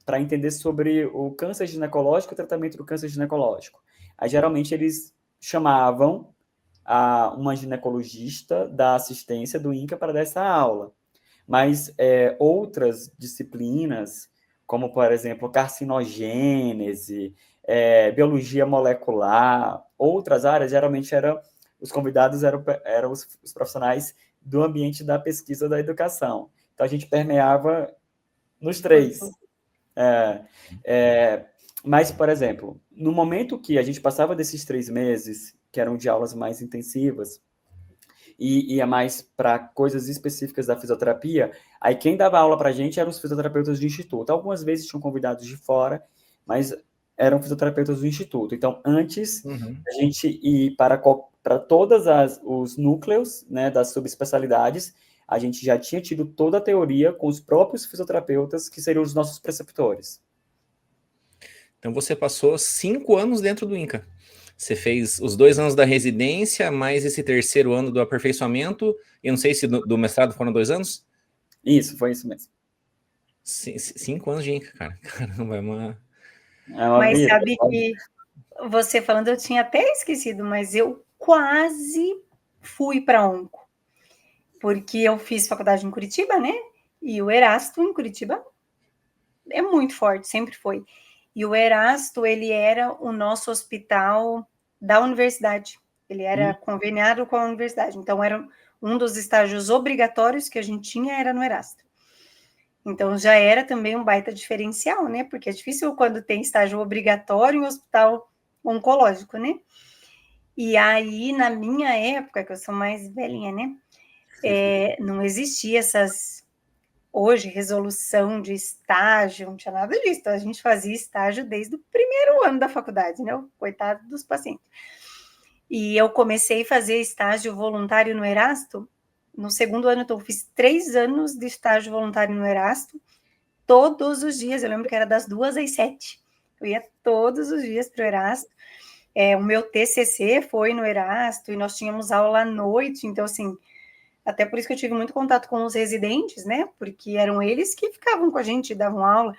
para entender sobre o câncer ginecológico e o tratamento do câncer ginecológico. Aí, geralmente, eles chamavam uma ginecologista da assistência do INCA para dar essa aula. Mas outras disciplinas, como, por exemplo, carcinogênese, biologia molecular, outras áreas, geralmente os convidados eram os profissionais do ambiente da pesquisa da educação. Então, a gente permeava nos 3. Mas, por exemplo, no momento que a gente passava desses 3 meses, que eram de aulas mais intensivas, e ia mais para coisas específicas da fisioterapia, aí quem dava aula para a gente eram os fisioterapeutas do Instituto. Algumas vezes tinham convidados de fora, mas eram fisioterapeutas do Instituto. Então, antes a gente ir para todos os núcleos, né, das subespecialidades, a gente já tinha tido toda a teoria com os próprios fisioterapeutas, que seriam os nossos preceptores. Então você passou 5 anos dentro do INCA. Você fez os 2 anos da residência, mais esse 3º ano do aperfeiçoamento. Eu não sei se do mestrado foram 2 anos? Isso, foi isso mesmo. 5 anos de INCA, cara. Caramba, é uma Mas vida. sabe que você falando, eu tinha até esquecido, mas eu quase fui para onco. Porque eu fiz faculdade em Curitiba, né? E o Erasto em Curitiba é muito forte, sempre foi. E o Erasto, ele era o nosso hospital da universidade. Ele era conveniado com a universidade. Então, era um dos estágios obrigatórios que a gente tinha era no Erasto. Então, já era também um baita diferencial, né? Porque é difícil quando tem estágio obrigatório em hospital oncológico, né? E aí, na minha época, que eu sou mais velhinha, né? Não existia essas... Hoje, resolução de estágio, não tinha nada disso. Então, a gente fazia estágio desde o primeiro ano da faculdade, né? O coitado dos pacientes. E eu comecei a fazer estágio voluntário no Erasto no segundo ano. Então, eu fiz 3 anos de estágio voluntário no Erasto, todos os dias. Eu lembro que era das 2 às 7. Eu ia todos os dias para o Erasto. O meu TCC foi no Erasto e nós tínhamos aula à noite. Então, assim, até por isso que eu tive muito contato com os residentes, né? Porque eram eles que ficavam com a gente, davam aula.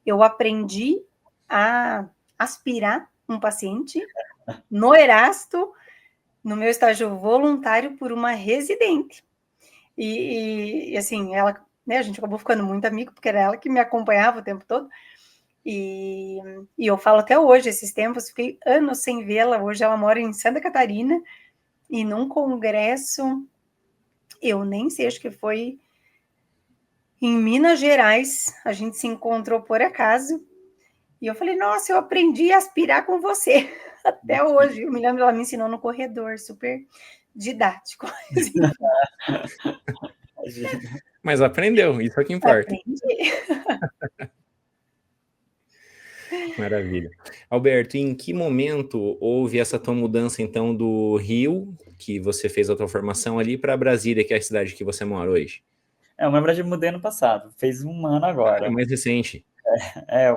Eu aprendi a aspirar um paciente no Erasto, no meu estágio voluntário, por uma residente. E assim, ela, né, a gente acabou ficando muito amigo, porque era ela que me acompanhava o tempo todo. E eu falo até hoje, esses tempos, fiquei anos sem vê-la. Hoje ela mora em Santa Catarina, e num congresso, eu nem sei, acho que foi em Minas Gerais, a gente se encontrou por acaso, e eu falei, nossa, eu aprendi a aspirar com você. Até hoje, eu me lembro, ela me ensinou no corredor, super didático. Mas aprendeu, isso é o que importa. Aprendi. Maravilha. Alberto, em que momento houve essa tua mudança, então, do Rio, que você fez a tua formação ali, para Brasília, que é a cidade que você mora hoje? Na verdade, eu mudei ano passado, fez 1 ano agora. É mais recente.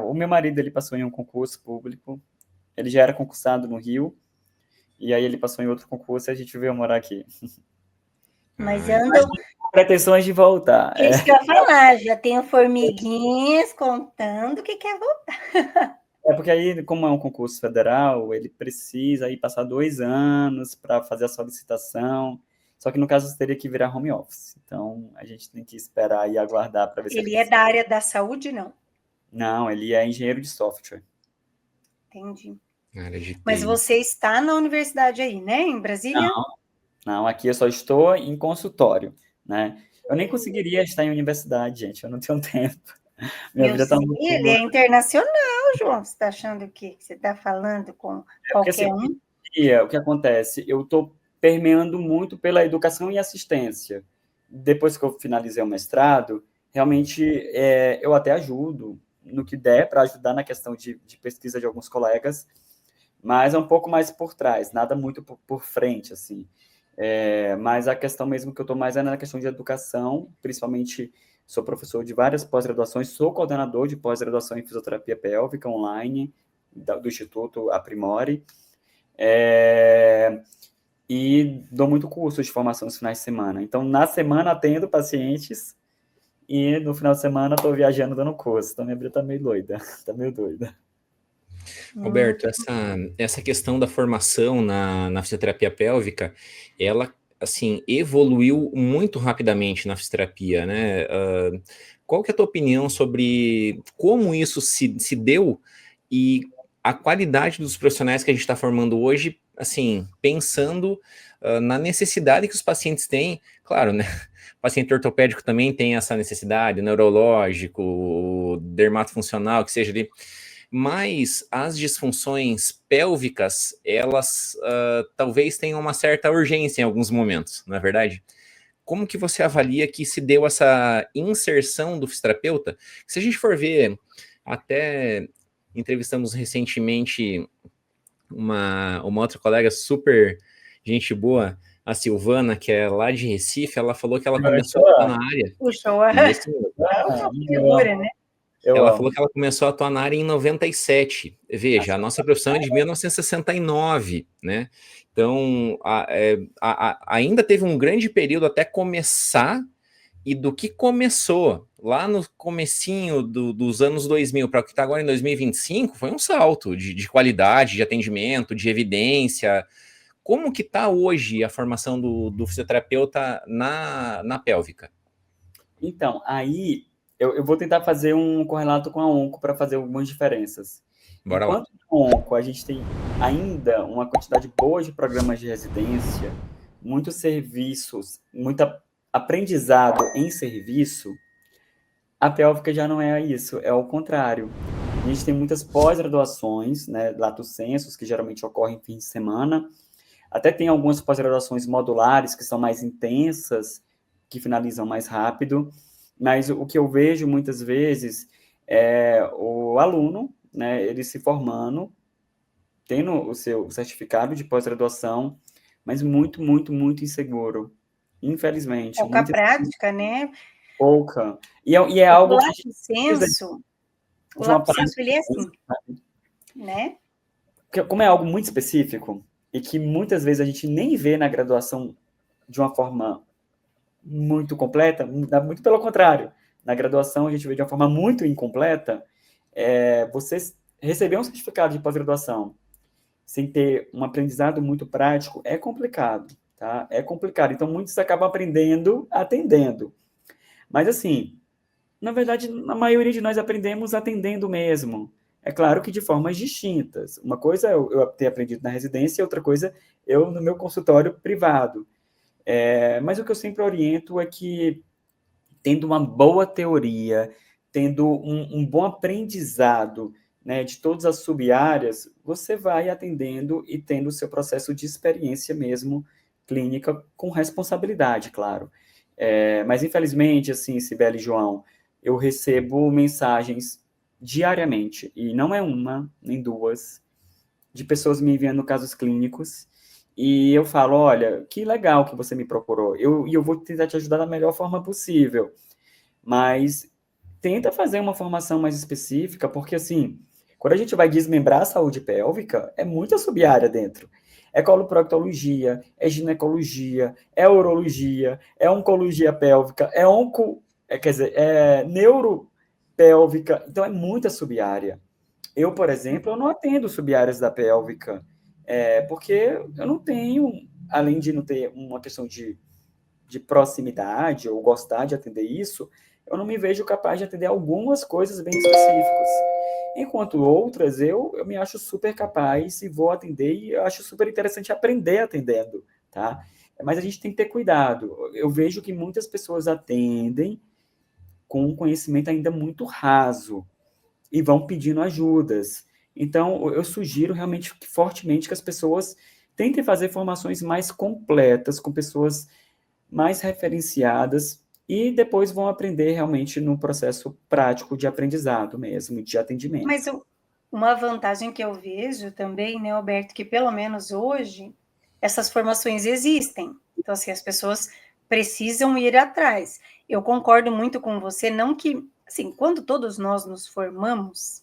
O meu marido, ele passou em um concurso público, ele já era concursado no Rio, e aí ele passou em outro concurso e a gente veio morar aqui. Mas andam... Pretensões de voltar. Isso que eu ia falar, já tenho formiguinhas contando que quer voltar. Porque aí, como é um concurso federal, ele precisa aí passar 2 anos para fazer a solicitação, só que no caso você teria que virar home office. Então, a gente tem que esperar e aguardar para ver se ele é da área da saúde, não? Não, ele é engenheiro de software. Entendi. Área de Mas TI. você está na universidade aí, né? Em Brasília? Não, aqui eu só estou em consultório, né? Eu nem conseguiria estar em universidade, gente, eu não tenho tempo. Minha vida tá muito... Ele é internacional, João. Você está achando o quê? Você está falando com qualquer um? O que acontece? Eu estou permeando muito pela educação e assistência. Depois que eu finalizei o mestrado, realmente eu até ajudo no que der para ajudar na questão de pesquisa de alguns colegas, mas é um pouco mais por trás, nada muito por frente, assim. Mas a questão mesmo que eu estou mais é na questão de educação, principalmente sou professor de várias pós-graduações, sou coordenador de pós-graduação em fisioterapia pélvica online do Instituto Aprimore, e dou muito curso de formação nos finais de semana. Então, na semana atendo pacientes e no final de semana estou viajando dando curso. Então, minha vida está meio doida, está meio doida. Alberto, essa questão da formação na fisioterapia pélvica, ela, assim, evoluiu muito rapidamente na fisioterapia, né? Qual que é a tua opinião sobre como isso se deu e a qualidade dos profissionais que a gente está formando hoje, assim, pensando na necessidade que os pacientes têm, claro, né? O paciente ortopédico também tem essa necessidade, neurológico, dermatofuncional, que seja ali, mas as disfunções pélvicas, elas talvez tenham uma certa urgência em alguns momentos, não é verdade? Como que você avalia que se deu essa inserção do fisioterapeuta? Se a gente for ver, até entrevistamos recentemente uma outra colega super gente boa, a Silvana, que é lá de Recife, ela falou que ela começou a atuar na área. Puxou Isso, uma figura, né? ela falou que ela começou a atuar na área em 97. Veja, a nossa profissão é de 1969, né? Então, ainda teve um grande período até começar, e do que começou lá no comecinho dos anos 2000 para o que está agora em 2025, foi um salto de qualidade, de atendimento, de evidência. Como que está hoje a formação do fisioterapeuta na pélvica? Então, aí eu vou tentar fazer um correlato com a onco para fazer algumas diferenças. Bora lá. Enquanto no onco a gente tem ainda uma quantidade boa de programas de residência, muitos serviços, muito aprendizado em serviço, a pélvica já não é isso, é o contrário. A gente tem muitas pós-graduações, né, lato sensus, que geralmente ocorrem em fim de semana. Até tem algumas pós-graduações modulares, que são mais intensas, que finalizam mais rápido. Mas o que eu vejo muitas vezes é o aluno, né, ele se formando, tendo o seu certificado de pós-graduação, mas muito, muito, muito inseguro. Infelizmente, Pouca muito prática, né? pouca. E é Porque algo que a gente precisa o de uma lato sensu, prática. ele é assim, né? Como é algo muito específico e que muitas vezes a gente nem vê na graduação de uma forma muito completa, muito pelo contrário. Na graduação a gente vê de uma forma muito incompleta, você receber um certificado de pós-graduação sem ter um aprendizado muito prático é complicado, tá? É complicado. Então, muitos acabam aprendendo atendendo. Mas, assim, na verdade, a maioria de nós aprendemos atendendo mesmo. É claro que de formas distintas. Uma coisa é eu ter aprendido na residência, outra coisa eu no meu consultório privado. Mas o que eu sempre oriento é que, tendo uma boa teoria, tendo um bom aprendizado, né, de todas as sub-áreas, você vai atendendo e tendo o seu processo de experiência mesmo clínica com responsabilidade, claro. Mas, infelizmente, assim, Cibele e João, eu recebo mensagens diariamente, e não é uma, nem duas, de pessoas me enviando casos clínicos, e eu falo, olha, que legal que você me procurou, e eu vou tentar te ajudar da melhor forma possível, mas tenta fazer uma formação mais específica, porque, assim, quando a gente vai desmembrar a saúde pélvica, é muita sub-área dentro. É coloproctologia, é ginecologia, é urologia, é oncologia pélvica, é neuropélvica, então é muita sub-área. Eu, por exemplo, eu não atendo sub-áreas da pélvica, porque eu não tenho, além de não ter uma questão de proximidade ou gostar de atender isso, eu não me vejo capaz de atender algumas coisas bem específicas. Enquanto outras, eu me acho super capaz e vou atender e eu acho super interessante aprender atendendo, tá? Mas a gente tem que ter cuidado. Eu vejo que muitas pessoas atendem com um conhecimento ainda muito raso e vão pedindo ajudas. Então, eu sugiro realmente fortemente que as pessoas tentem fazer formações mais completas, com pessoas mais referenciadas, e depois vão aprender realmente no processo prático de aprendizado mesmo, de atendimento. Mas uma vantagem que eu vejo também, né, Alberto, que pelo menos hoje essas formações existem. Então, assim, as pessoas precisam ir atrás. Eu concordo muito com você, não que, assim, quando todos nós nos formamos,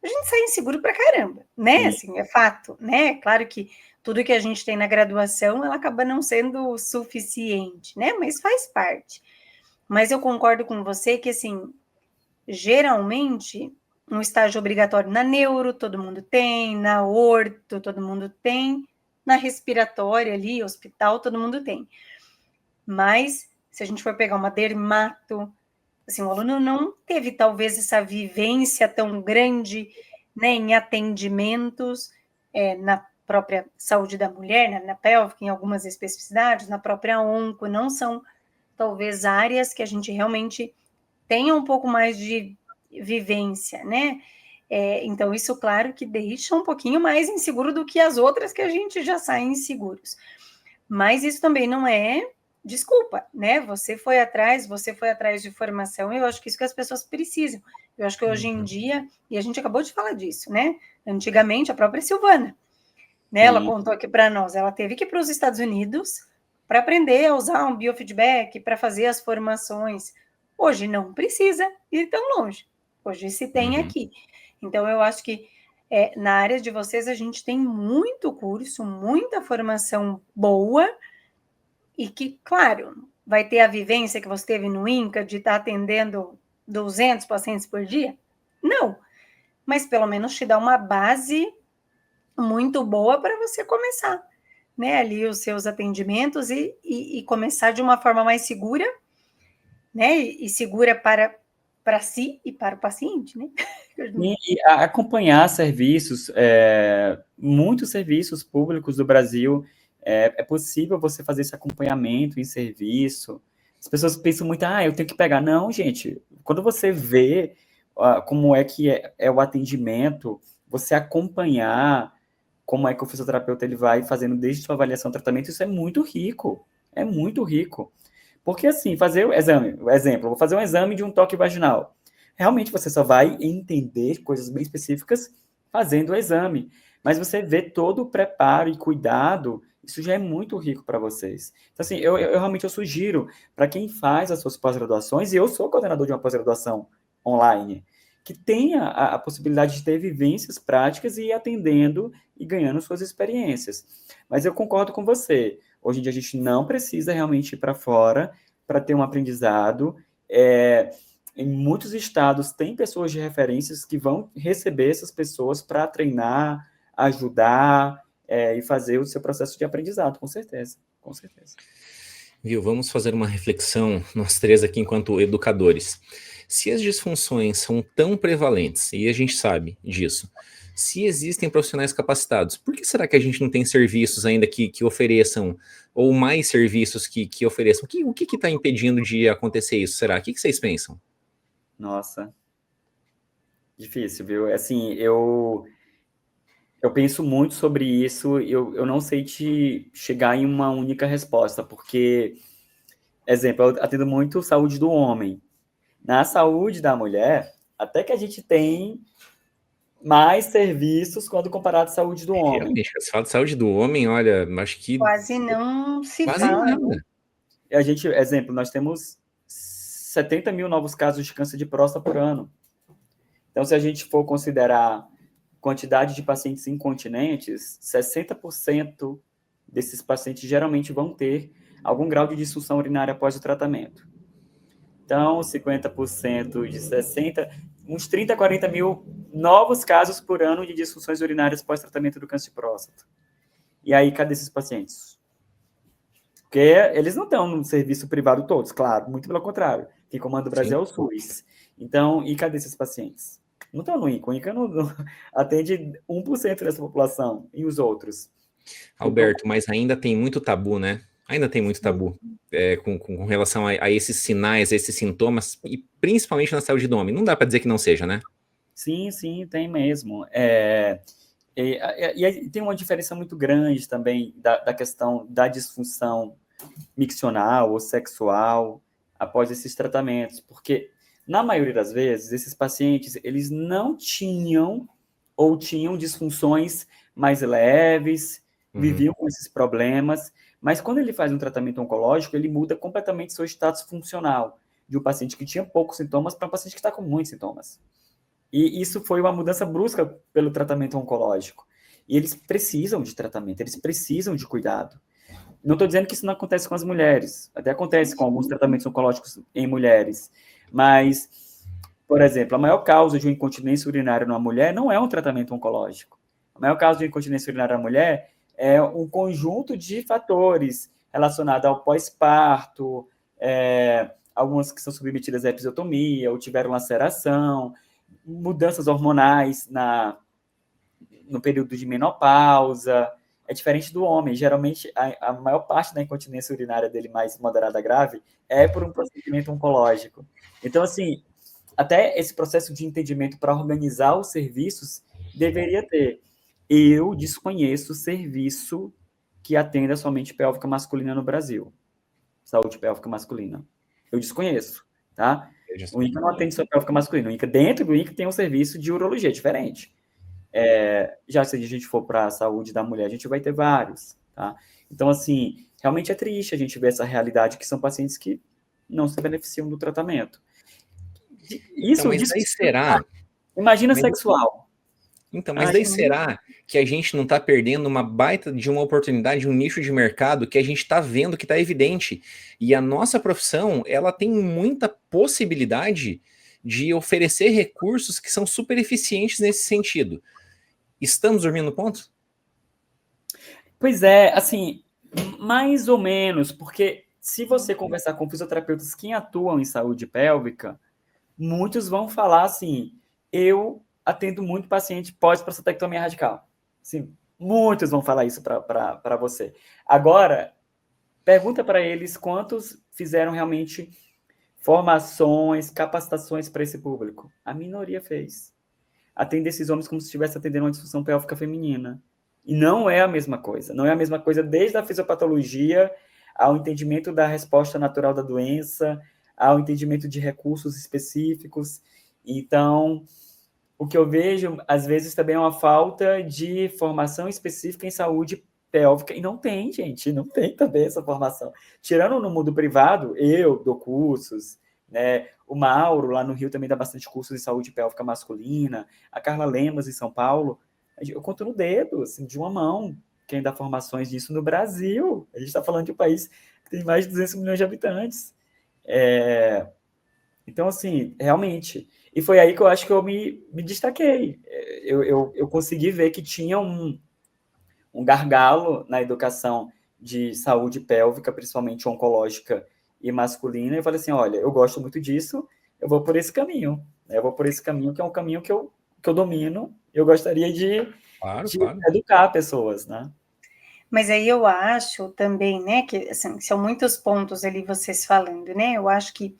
a gente sai inseguro pra caramba, né? Sim. Assim, é fato, né? Claro que tudo que a gente tem na graduação, ela acaba não sendo suficiente, né? Mas faz parte. Mas eu concordo com você que, assim, geralmente, um estágio obrigatório na neuro, todo mundo tem, na orto, todo mundo tem, na respiratória ali, hospital, todo mundo tem. Mas, se a gente for pegar uma dermato, assim, o aluno não teve, talvez, essa vivência tão grande, né, em atendimentos, na própria saúde da mulher, na pélvica, em algumas especificidades, na própria onco, não são, talvez, áreas que a gente realmente tenha um pouco mais de vivência, né? Então, isso, claro, que deixa um pouquinho mais inseguro do que as outras que a gente já sai inseguros. Mas isso também não é desculpa, né? Você foi atrás de formação, e eu acho que isso que as pessoas precisam. Eu acho que hoje em dia, e a gente acabou de falar disso, né? Antigamente, a própria Silvana, né? Ela contou aqui para nós, ela teve que ir para os Estados Unidos para aprender a usar um biofeedback, para fazer as formações. Hoje não precisa ir tão longe. Hoje se tem aqui. Então, eu acho que na área de vocês a gente tem muito curso, muita formação boa, e que, claro, vai ter a vivência que você teve no INCA de estar atendendo 200 pacientes por dia? Não. Mas pelo menos te dá uma base muito boa para você começar, né, ali os seus atendimentos e começar de uma forma mais segura, né, e segura para para si e para o paciente, né? E acompanhar serviços, muitos serviços públicos do Brasil, é possível você fazer esse acompanhamento em serviço. As pessoas pensam muito, eu tenho que pegar. Não, gente, quando você vê como é que é o atendimento, você acompanhar como é que o fisioterapeuta ele vai fazendo desde sua avaliação, tratamento, isso é muito rico. É muito rico. Porque, assim, fazer o exame, exemplo, vou fazer um exame de um toque vaginal. Realmente você só vai entender coisas bem específicas fazendo o exame. Mas você vê todo o preparo e cuidado, isso já é muito rico para vocês. Então, assim, eu realmente sugiro para quem faz as suas pós-graduações, e eu sou coordenador de uma pós-graduação online, que tenha a possibilidade de ter vivências práticas e ir atendendo e ganhando suas experiências. Mas eu concordo com você. Hoje em dia a gente não precisa realmente ir para fora para ter um aprendizado. Em muitos estados tem pessoas de referências que vão receber essas pessoas para treinar, ajudar e fazer o seu processo de aprendizado, com certeza, com certeza. Viu, vamos fazer uma reflexão, nós três aqui enquanto educadores. Se as disfunções são tão prevalentes, e a gente sabe disso, se existem profissionais capacitados, por que será que a gente não tem serviços ainda que ofereçam, ou mais serviços que ofereçam? O que está impedindo de acontecer isso, será? O que vocês pensam? Nossa, difícil, viu? Assim, eu penso muito sobre isso, eu não sei te chegar em uma única resposta, porque, exemplo, eu atendo muito saúde do homem. Na saúde da mulher, até que a gente tem mais serviços quando comparado à saúde do homem. Realmente, se fala de saúde do homem, olha, acho que... Quase não se quase fala. nada. A gente, exemplo, nós temos 70 mil novos casos de câncer de próstata por ano. Então, se a gente for considerar quantidade de pacientes incontinentes, 60% desses pacientes geralmente vão ter algum grau de disfunção urinária após o tratamento. Então, 50% de 60, uns 30, 40 mil novos casos por ano de disfunções urinárias pós-tratamento do câncer de próstata. E aí, cadê esses pacientes? Porque eles não estão no serviço privado todos, claro, muito pelo contrário. Quem comanda o Brasil é o SUS. Então, e cadê esses pacientes? Não estão no INCA. O INCA não atende 1% dessa população. E os outros? Alberto, mas ainda tem muito tabu, né? Ainda tem muito tabu com relação a esses sinais, a esses sintomas, e principalmente na saúde do homem. Não dá para dizer que não seja, né? Sim, tem mesmo. E tem uma diferença muito grande também da questão da disfunção miccional ou sexual após esses tratamentos, porque, na maioria das vezes, esses pacientes, eles não tinham ou tinham disfunções mais leves, viviam com esses problemas, mas quando ele faz um tratamento oncológico, ele muda completamente seu status funcional, de um paciente que tinha poucos sintomas para um paciente que está com muitos sintomas. E isso foi uma mudança brusca pelo tratamento oncológico. E eles precisam de tratamento, eles precisam de cuidado. Não estou dizendo que isso não acontece com as mulheres, até acontece com alguns tratamentos oncológicos em mulheres, mas, por exemplo, a maior causa de uma incontinência urinária numa mulher não é um tratamento oncológico. A maior causa de incontinência urinária na mulher é um conjunto de fatores relacionados ao pós-parto, algumas que são submetidas à episiotomia, ou tiveram laceração, mudanças hormonais no período de menopausa. É diferente do homem. Geralmente, a maior parte da incontinência urinária dele mais moderada grave é por um procedimento oncológico. Então, assim, até esse processo de entendimento para organizar os serviços deveria ter. Eu desconheço serviço que atenda somente pélvica masculina no Brasil. Saúde pélvica masculina. Eu desconheço, tá? O INCA não atende só pélvica masculina. O INCA, dentro do INCA, tem um serviço de urologia diferente. Já se a gente for para a saúde da mulher, a gente vai ter vários, tá? Então, assim, realmente é triste a gente ver essa realidade que são pacientes que não se beneficiam do tratamento. Então, mas daí será? Imagina sexual. Então, mas daí será que a gente não está perdendo uma baita de uma oportunidade, um nicho de mercado que a gente está vendo que está evidente? E a nossa profissão, ela tem muita possibilidade de oferecer recursos que são super eficientes nesse sentido. Estamos dormindo no ponto? Pois é, assim, mais ou menos, porque se você conversar com fisioterapeutas que atuam em saúde pélvica, muitos vão falar assim, eu atendo muito paciente pós-prostatectomia radical. Assim, muitos vão falar isso para você. Agora, pergunta para eles quantos fizeram realmente formações, capacitações para esse público. A minoria fez. Atende esses homens como se estivesse atendendo uma disfunção pélvica feminina. E não é a mesma coisa. Não é a mesma coisa desde a fisiopatologia ao entendimento da resposta natural da doença, ao entendimento de recursos específicos. Então, o que eu vejo, às vezes, também é uma falta de formação específica em saúde pélvica. E não tem, gente, não tem também essa formação. Tirando no mundo privado, eu dou cursos, né? O Mauro, lá no Rio, também dá bastante cursos de saúde pélvica masculina. A Carla Lemos, em São Paulo. Eu conto no dedo, assim, de uma mão, quem dá formações disso no Brasil. A gente está falando de um país que tem mais de 200 milhões de habitantes. Então, assim, realmente. E foi aí que eu acho que eu me destaquei. Eu consegui ver que tinha um gargalo na educação de saúde pélvica, principalmente oncológica e masculina. E eu falei assim: olha, eu gosto muito disso, eu vou por esse caminho. Eu vou por esse caminho, que é um caminho que eu domino. Eu gostaria de educar pessoas, né? Mas aí eu acho também, né, que assim, são muitos pontos ali vocês falando, né? Eu acho que,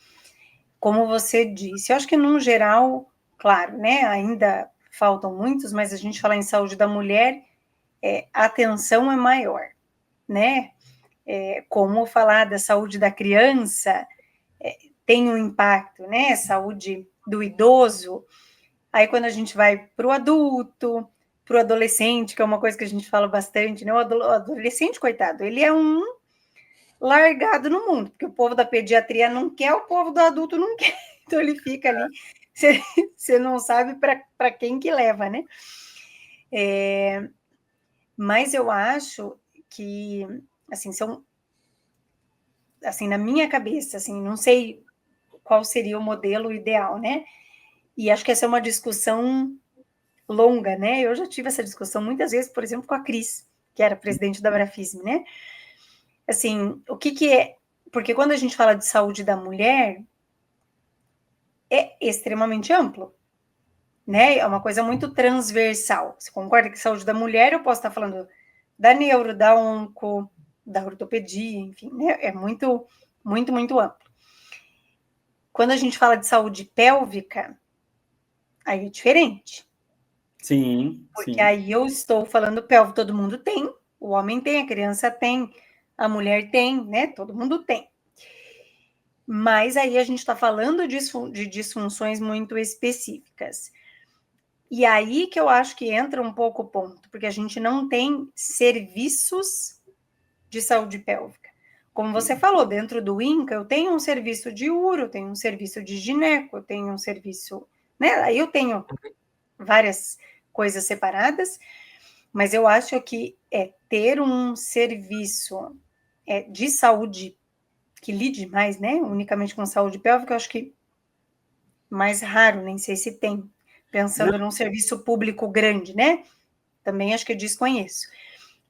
como você disse, eu acho que num geral, claro, né, ainda faltam muitos, mas a gente falar em saúde da mulher, a atenção é maior, né? Como falar da saúde da criança, tem um impacto, né? Saúde do idoso. Aí quando a gente vai para o adulto, para o adolescente, que é uma coisa que a gente fala bastante, né? O adolescente, coitado, ele é um largado no mundo, porque o povo da pediatria não quer, o povo do adulto não quer. Então ele fica ali, você não sabe para quem que leva, né? Mas eu acho que, assim, são, assim, na minha cabeça, assim, não sei qual seria o modelo ideal, né? E acho que essa é uma discussão longa, né? Eu já tive essa discussão muitas vezes, por exemplo, com a Cris, que era presidente da Abrafisme, né? Assim, o que é... Porque quando a gente fala de saúde da mulher, é extremamente amplo, né? É uma coisa muito transversal. Você concorda que saúde da mulher, eu posso estar falando da neuro, da onco, da ortopedia, enfim, né? É muito, muito, muito amplo. Quando a gente fala de saúde pélvica, aí é diferente. Sim, Porque sim. aí eu estou falando pélvico, todo mundo tem, o homem tem, a criança tem, a mulher tem, né? Todo mundo tem. Mas aí a gente está falando de disfunções muito específicas. E aí que eu acho que entra um pouco o ponto, porque a gente não tem serviços de saúde pélvica. Como você falou, dentro do INCA, eu tenho um serviço de uro, eu tenho um serviço de gineco, eu tenho um serviço, né? Aí eu tenho várias coisas separadas, mas eu acho que ter um serviço de saúde que lide mais, né? Unicamente com saúde pélvica, eu acho que mais raro, nem sei se tem. Pensando num serviço público grande, né? Também acho que eu desconheço.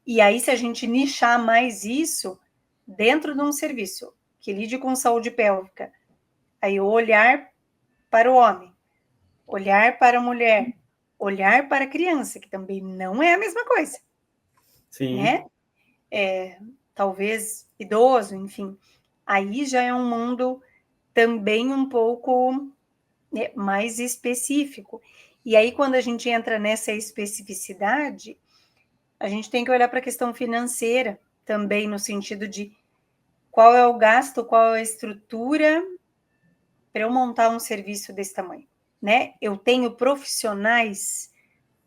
E aí, se a gente nichar mais isso dentro de um serviço que lide com saúde pélvica, aí o olhar para o homem, olhar para a mulher, olhar para a criança, que também não é a mesma coisa. Sim. Né? Talvez idoso, enfim. Aí já é um mundo também um pouco mais específico. E aí, quando a gente entra nessa especificidade, a gente tem que olhar para a questão financeira também, no sentido de qual é o gasto, qual é a estrutura para eu montar um serviço desse tamanho, né? Eu tenho profissionais,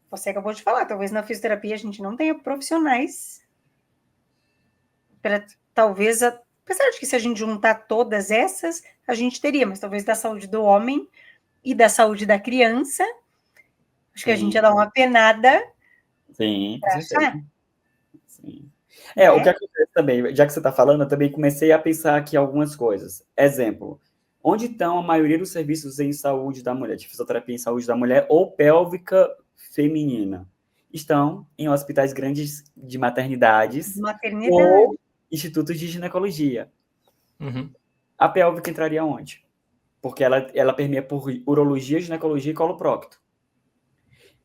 você acabou de falar, talvez na fisioterapia a gente não tenha profissionais para, talvez, apesar de que se a gente juntar todas essas, a gente teria, mas talvez da saúde do homem e da saúde da criança, acho que a gente ia dar uma penada. Sim, com certeza. Sim. Né? O que acontece também, já que você está falando, eu também comecei a pensar aqui algumas coisas. Exemplo, onde estão a maioria dos serviços em saúde da mulher, de fisioterapia em saúde da mulher ou pélvica feminina? Estão em hospitais grandes de maternidades ou institutos de ginecologia. Uhum. A pélvica entraria onde? porque ela permeia por urologia, ginecologia e coloprocto.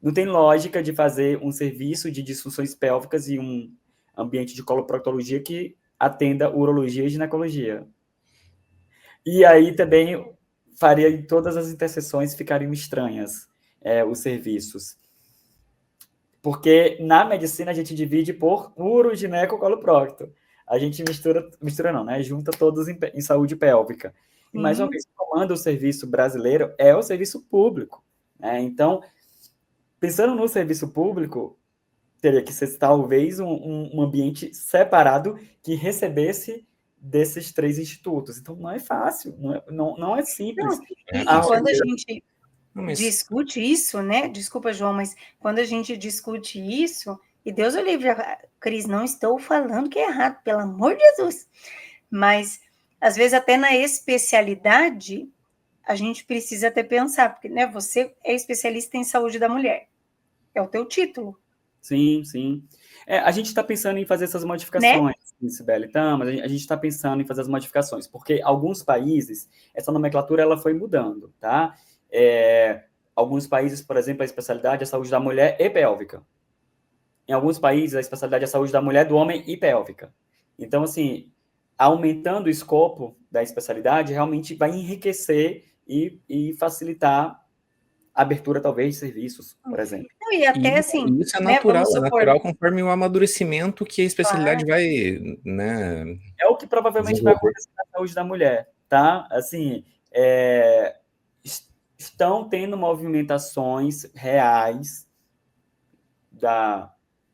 Não tem lógica de fazer um serviço de disfunções pélvicas e um ambiente de coloproctologia que atenda urologia e ginecologia. E aí também faria todas as interseções ficariam estranhas, os serviços. Porque na medicina a gente divide por uro, gineco, coloprocto. A gente mistura não, né? Junta todos em saúde pélvica. E mais uma vez, comanda o serviço brasileiro é o serviço público, né? Então, pensando no serviço público, teria que ser talvez um ambiente separado que recebesse desses 3 institutos. Então, não é fácil, não é simples. Quando a gente discute isso, né? Desculpa, João, mas quando a gente discute isso, e Deus o livre, Cris, não estou falando que é errado, pelo amor de Jesus, mas às vezes até na especialidade a gente precisa até pensar, porque né, você é especialista em saúde da mulher, é o teu título. Sim, sim. A gente está pensando em fazer essas modificações, né? Sibeli, tá, mas a gente está pensando em fazer as modificações, porque alguns países, essa nomenclatura ela foi mudando, tá? Alguns países, por exemplo, a especialidade é a saúde da mulher e pélvica. Em alguns países, a especialidade é a saúde da mulher, do homem e pélvica. Então, assim, aumentando o escopo da especialidade, realmente vai enriquecer e facilitar a abertura, talvez, de serviços, por exemplo. E até assim... Isso é natural, é natural conforme o amadurecimento que a especialidade vai, né? É o que provavelmente vai acontecer na saúde da mulher, tá? Assim, estão tendo movimentações reais da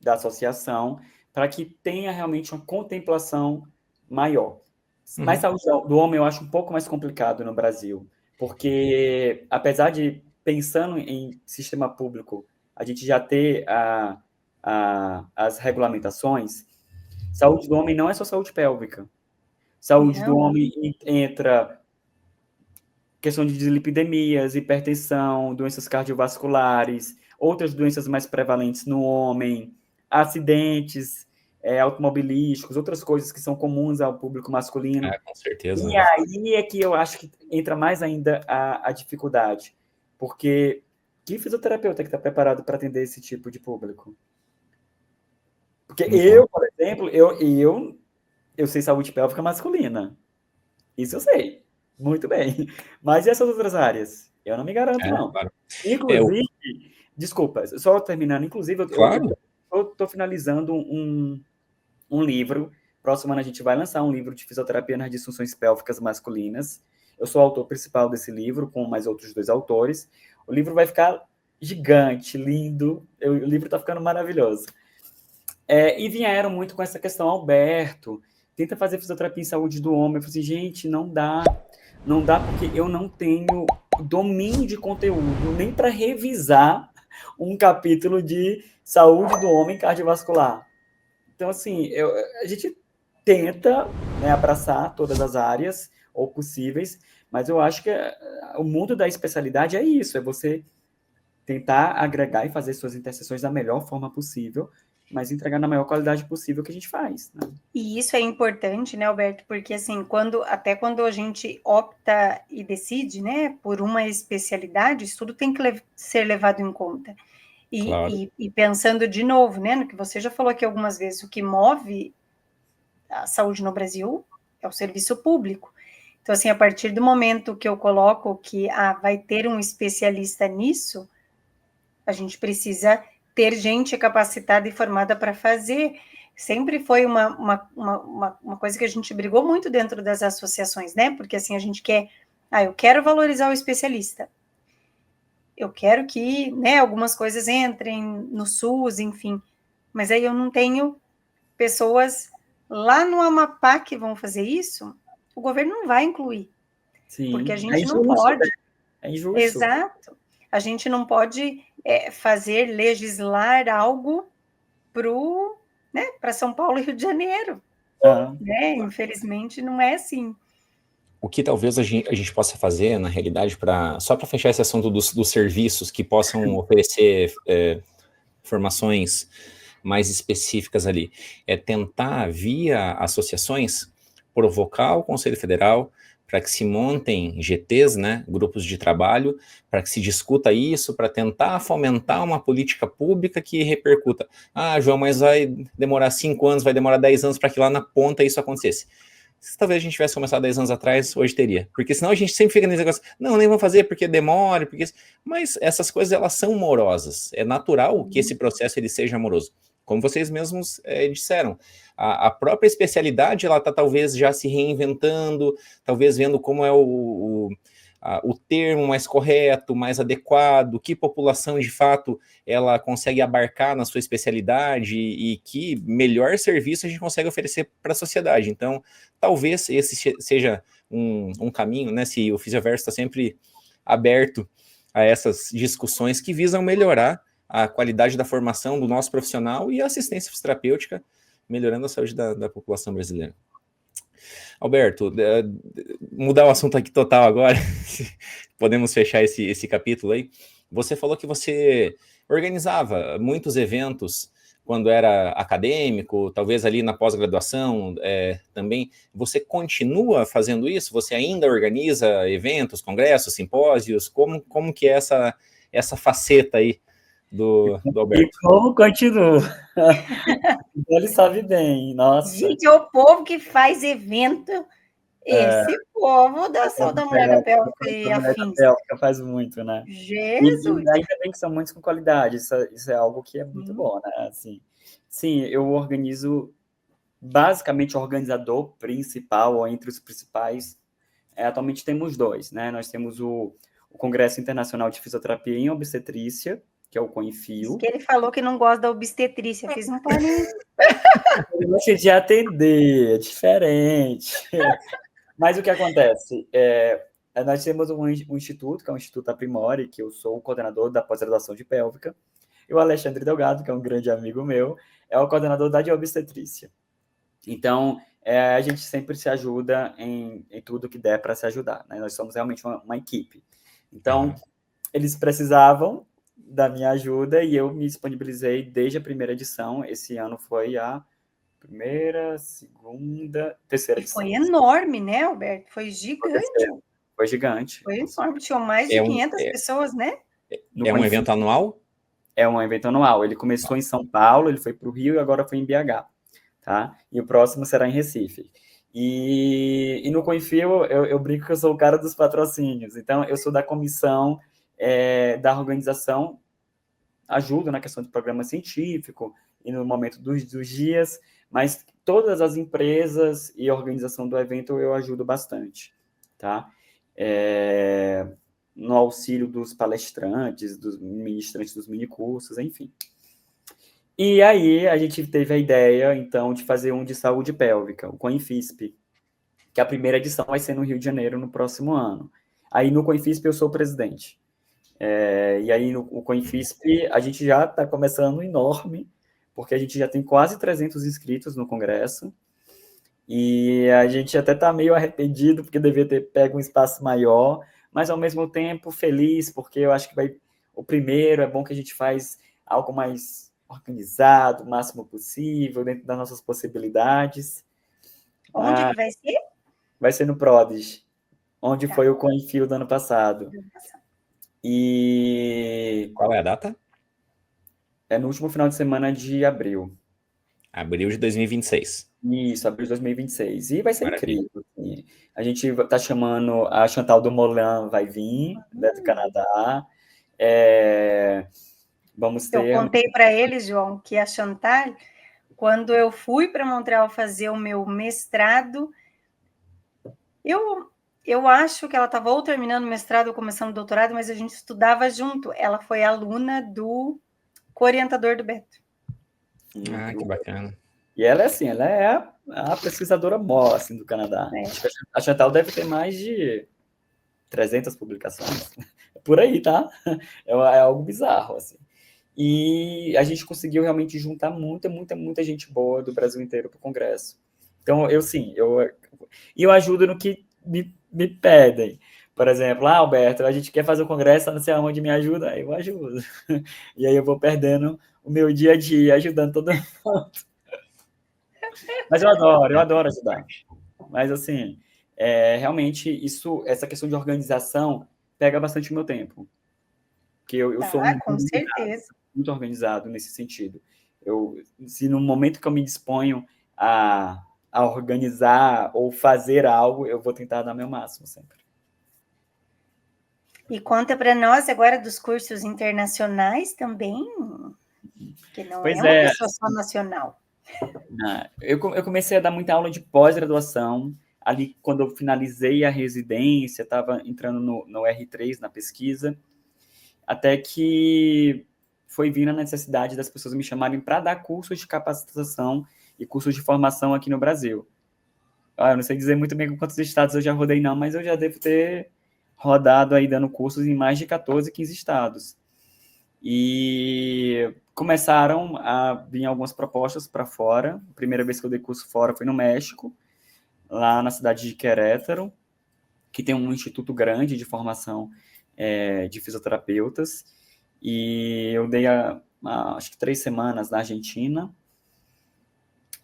associação para que tenha realmente uma contemplação maior. Mas saúde do homem eu acho um pouco mais complicado no Brasil, porque apesar de, pensando em sistema público, a gente já ter as regulamentações, saúde do homem não é só saúde pélvica. Saúde do homem entra questão de dislipidemias, hipertensão, doenças cardiovasculares, outras doenças mais prevalentes no homem, acidentes automobilísticos, outras coisas que são comuns ao público masculino. Com certeza. E aí é que eu acho que entra mais ainda a dificuldade, porque que fisioterapeuta que está preparado para atender esse tipo de público? Porque eu, por exemplo, eu sei saúde pélvica masculina. Isso eu sei. Muito bem. Mas e essas outras áreas? Eu não me garanto, não. Claro. Inclusive, desculpa, só terminando, inclusive, eu estou finalizando um livro. Próximo ano a gente vai lançar um livro de fisioterapia nas disfunções pélvicas masculinas. Eu sou o autor principal desse livro, com mais outros 2 autores. O livro vai ficar gigante, lindo. O livro está ficando maravilhoso. E vieram muito com essa questão, Alberto, tenta fazer fisioterapia em saúde do homem. Eu falei assim, gente, não dá porque eu não tenho domínio de conteúdo nem para revisar um capítulo de saúde do homem cardiovascular. Então, assim, a gente tenta, né, abraçar todas as áreas ou possíveis, mas eu acho que o mundo da especialidade é isso, é você tentar agregar e fazer suas interseções da melhor forma possível, mas entregar na maior qualidade possível que a gente faz, né? E isso é importante, né, Alberto? Porque, assim, quando a gente opta e decide, né, por uma especialidade, isso tudo tem que ser levado em conta. E pensando de novo, né, no que você já falou aqui algumas vezes, o que move a saúde no Brasil é o serviço público. Então, assim, a partir do momento que eu coloco que vai ter um especialista nisso, a gente precisa ter gente capacitada e formada para fazer. Sempre foi uma coisa que a gente brigou muito dentro das associações, né? Porque assim, a gente quer, eu quero valorizar o especialista. Eu quero que, né, algumas coisas entrem no SUS, enfim. Mas aí eu não tenho pessoas lá no Amapá que vão fazer isso, o governo não vai incluir. Sim, porque a gente não pode. É injusto. Exato. A gente não pode legislar algo para São Paulo e Rio de Janeiro. Né? Infelizmente, não é assim. O que talvez a gente possa fazer, na realidade, só para fechar esse assunto dos serviços que possam oferecer formações mais específicas ali, é tentar, via associações, provocar o Conselho Federal para que se montem GTs, né, grupos de trabalho, para que se discuta isso, para tentar fomentar uma política pública que repercuta. Ah, João, mas vai demorar 5 anos, vai demorar 10 anos para que lá na ponta isso acontecesse. Se talvez a gente tivesse começado 10 anos atrás, hoje teria. Porque senão a gente sempre fica nesse negócio, não, nem vou fazer porque demora, porque... Mas essas coisas, elas são morosas. É natural que esse processo ele seja moroso. Como vocês mesmos disseram, a própria especialidade, ela está talvez já se reinventando, talvez vendo como é o termo mais correto, mais adequado, que população de fato ela consegue abarcar na sua especialidade e que melhor serviço a gente consegue oferecer para a sociedade. Então, talvez esse seja um caminho, né? Se o Fisioverso está sempre aberto a essas discussões que visam melhorar a qualidade da formação do nosso profissional e a assistência fisioterapêutica, melhorando a saúde da população brasileira. Alberto, mudar o assunto aqui total agora, podemos fechar esse capítulo aí. Você falou que você organizava muitos eventos quando era acadêmico, talvez ali na pós-graduação também. Você continua fazendo isso? Você ainda organiza eventos, congressos, simpósios? Como que é essa faceta aí do Alberto? E como continua? Ele sabe bem, nossa. Gente, é o povo que faz evento, esse povo da saúde da mulher da pélvica e afins. Faz muito, né? Jesus! E ainda bem que são muitos com qualidade, isso é algo que é muito bom, né? Assim, sim, eu organizo, basicamente, o organizador principal, ou entre os principais, atualmente temos 2, né? Nós temos o Congresso Internacional de Fisioterapia em Obstetrícia, que é o COINFIO. Que ele falou que não gosta da obstetrícia, fiz um paninho. Eu gosto de atender, é diferente. Mas o que acontece? Nós temos um instituto, que é o Instituto Aprimore, que eu sou o coordenador da pós-graduação de pélvica, e o Alexandre Delgado, que é um grande amigo meu, é o coordenador da de obstetrícia. Então, a gente sempre se ajuda em tudo que der para se ajudar, né? Nós somos realmente uma equipe. Então, eles precisavam da minha ajuda e eu me disponibilizei desde a primeira edição. Esse ano foi a primeira, segunda, terceira edição. Foi enorme, né, Alberto? Foi gigante. Foi gigante. Foi enorme, tinha mais de 500 pessoas, né? É um evento anual? É um evento anual. Ele começou em São Paulo, ele foi para o Rio e agora foi em BH. Tá? E o próximo será em Recife. E no COINFIO, eu brinco que eu sou o cara dos patrocínios. Então, eu sou da comissão da organização, ajudo na questão do programa científico e no momento dos dias, mas todas as empresas e a organização do evento eu ajudo bastante, tá? No auxílio dos palestrantes, dos ministrantes dos minicursos, enfim. E aí a gente teve a ideia, então, de fazer um de saúde pélvica, o COINFISP, que a primeira edição vai ser no Rio de Janeiro no próximo ano. Aí no COINFISP eu sou o presidente. E aí no COINFISP a gente já está começando enorme, porque a gente já tem quase 300 inscritos no congresso, e a gente até está meio arrependido, porque devia ter pego um espaço maior, mas ao mesmo tempo feliz, porque eu acho que o primeiro é bom que a gente faz algo mais organizado, o máximo possível, dentro das nossas possibilidades. Onde que vai ser? Vai ser no Prodig, onde foi o COINFIO do ano passado. E... Qual é a data? É no último final de semana de abril. Abril de 2026. Isso, abril de 2026. E vai ser incrível. Assim. A gente está chamando a Chantal do Moulin, vai vir, né, do Canadá. Vamos ter... Eu contei para eles, João, que a Chantal, quando eu fui para Montreal fazer o meu mestrado, eu acho que ela estava ou terminando o mestrado ou começando o doutorado, mas a gente estudava junto. Ela foi aluna do co-orientador do Beto. Que bacana. E ela é a pesquisadora mó, assim, do Canadá. A Chantal deve ter mais de 300 publicações. Por aí, tá? É algo bizarro, assim. E a gente conseguiu realmente juntar muita gente boa do Brasil inteiro para o Congresso. Então, eu ajudo no que me pedem. Por exemplo, Alberto, a gente quer fazer o Congresso, não sei aonde me ajuda, eu ajudo. E aí eu vou perdendo o meu dia a dia, ajudando todo mundo. Mas eu adoro ajudar. Mas, assim, realmente essa questão de organização pega bastante o meu tempo. Porque eu sou com certeza. muito organizado nesse sentido. Se no momento que eu me disponho a organizar ou fazer algo, eu vou tentar dar meu máximo sempre. E conta para nós agora dos cursos internacionais também, que não é uma pessoa só nacional. Eu comecei a dar muita aula de pós-graduação, ali quando eu finalizei a residência, estava entrando no R3, na pesquisa, até que foi vindo a necessidade das pessoas me chamarem para dar cursos de capacitação e cursos de formação aqui no Brasil. Eu não sei dizer muito bem com quantos estados eu já rodei não, mas eu já devo ter rodado aí dando cursos em mais de 14, 15 estados. E começaram a vir algumas propostas para fora. A primeira vez que eu dei curso fora foi no México, lá na cidade de Querétaro, que tem um instituto grande de formação de fisioterapeutas. E eu dei, acho que 3 semanas na Argentina.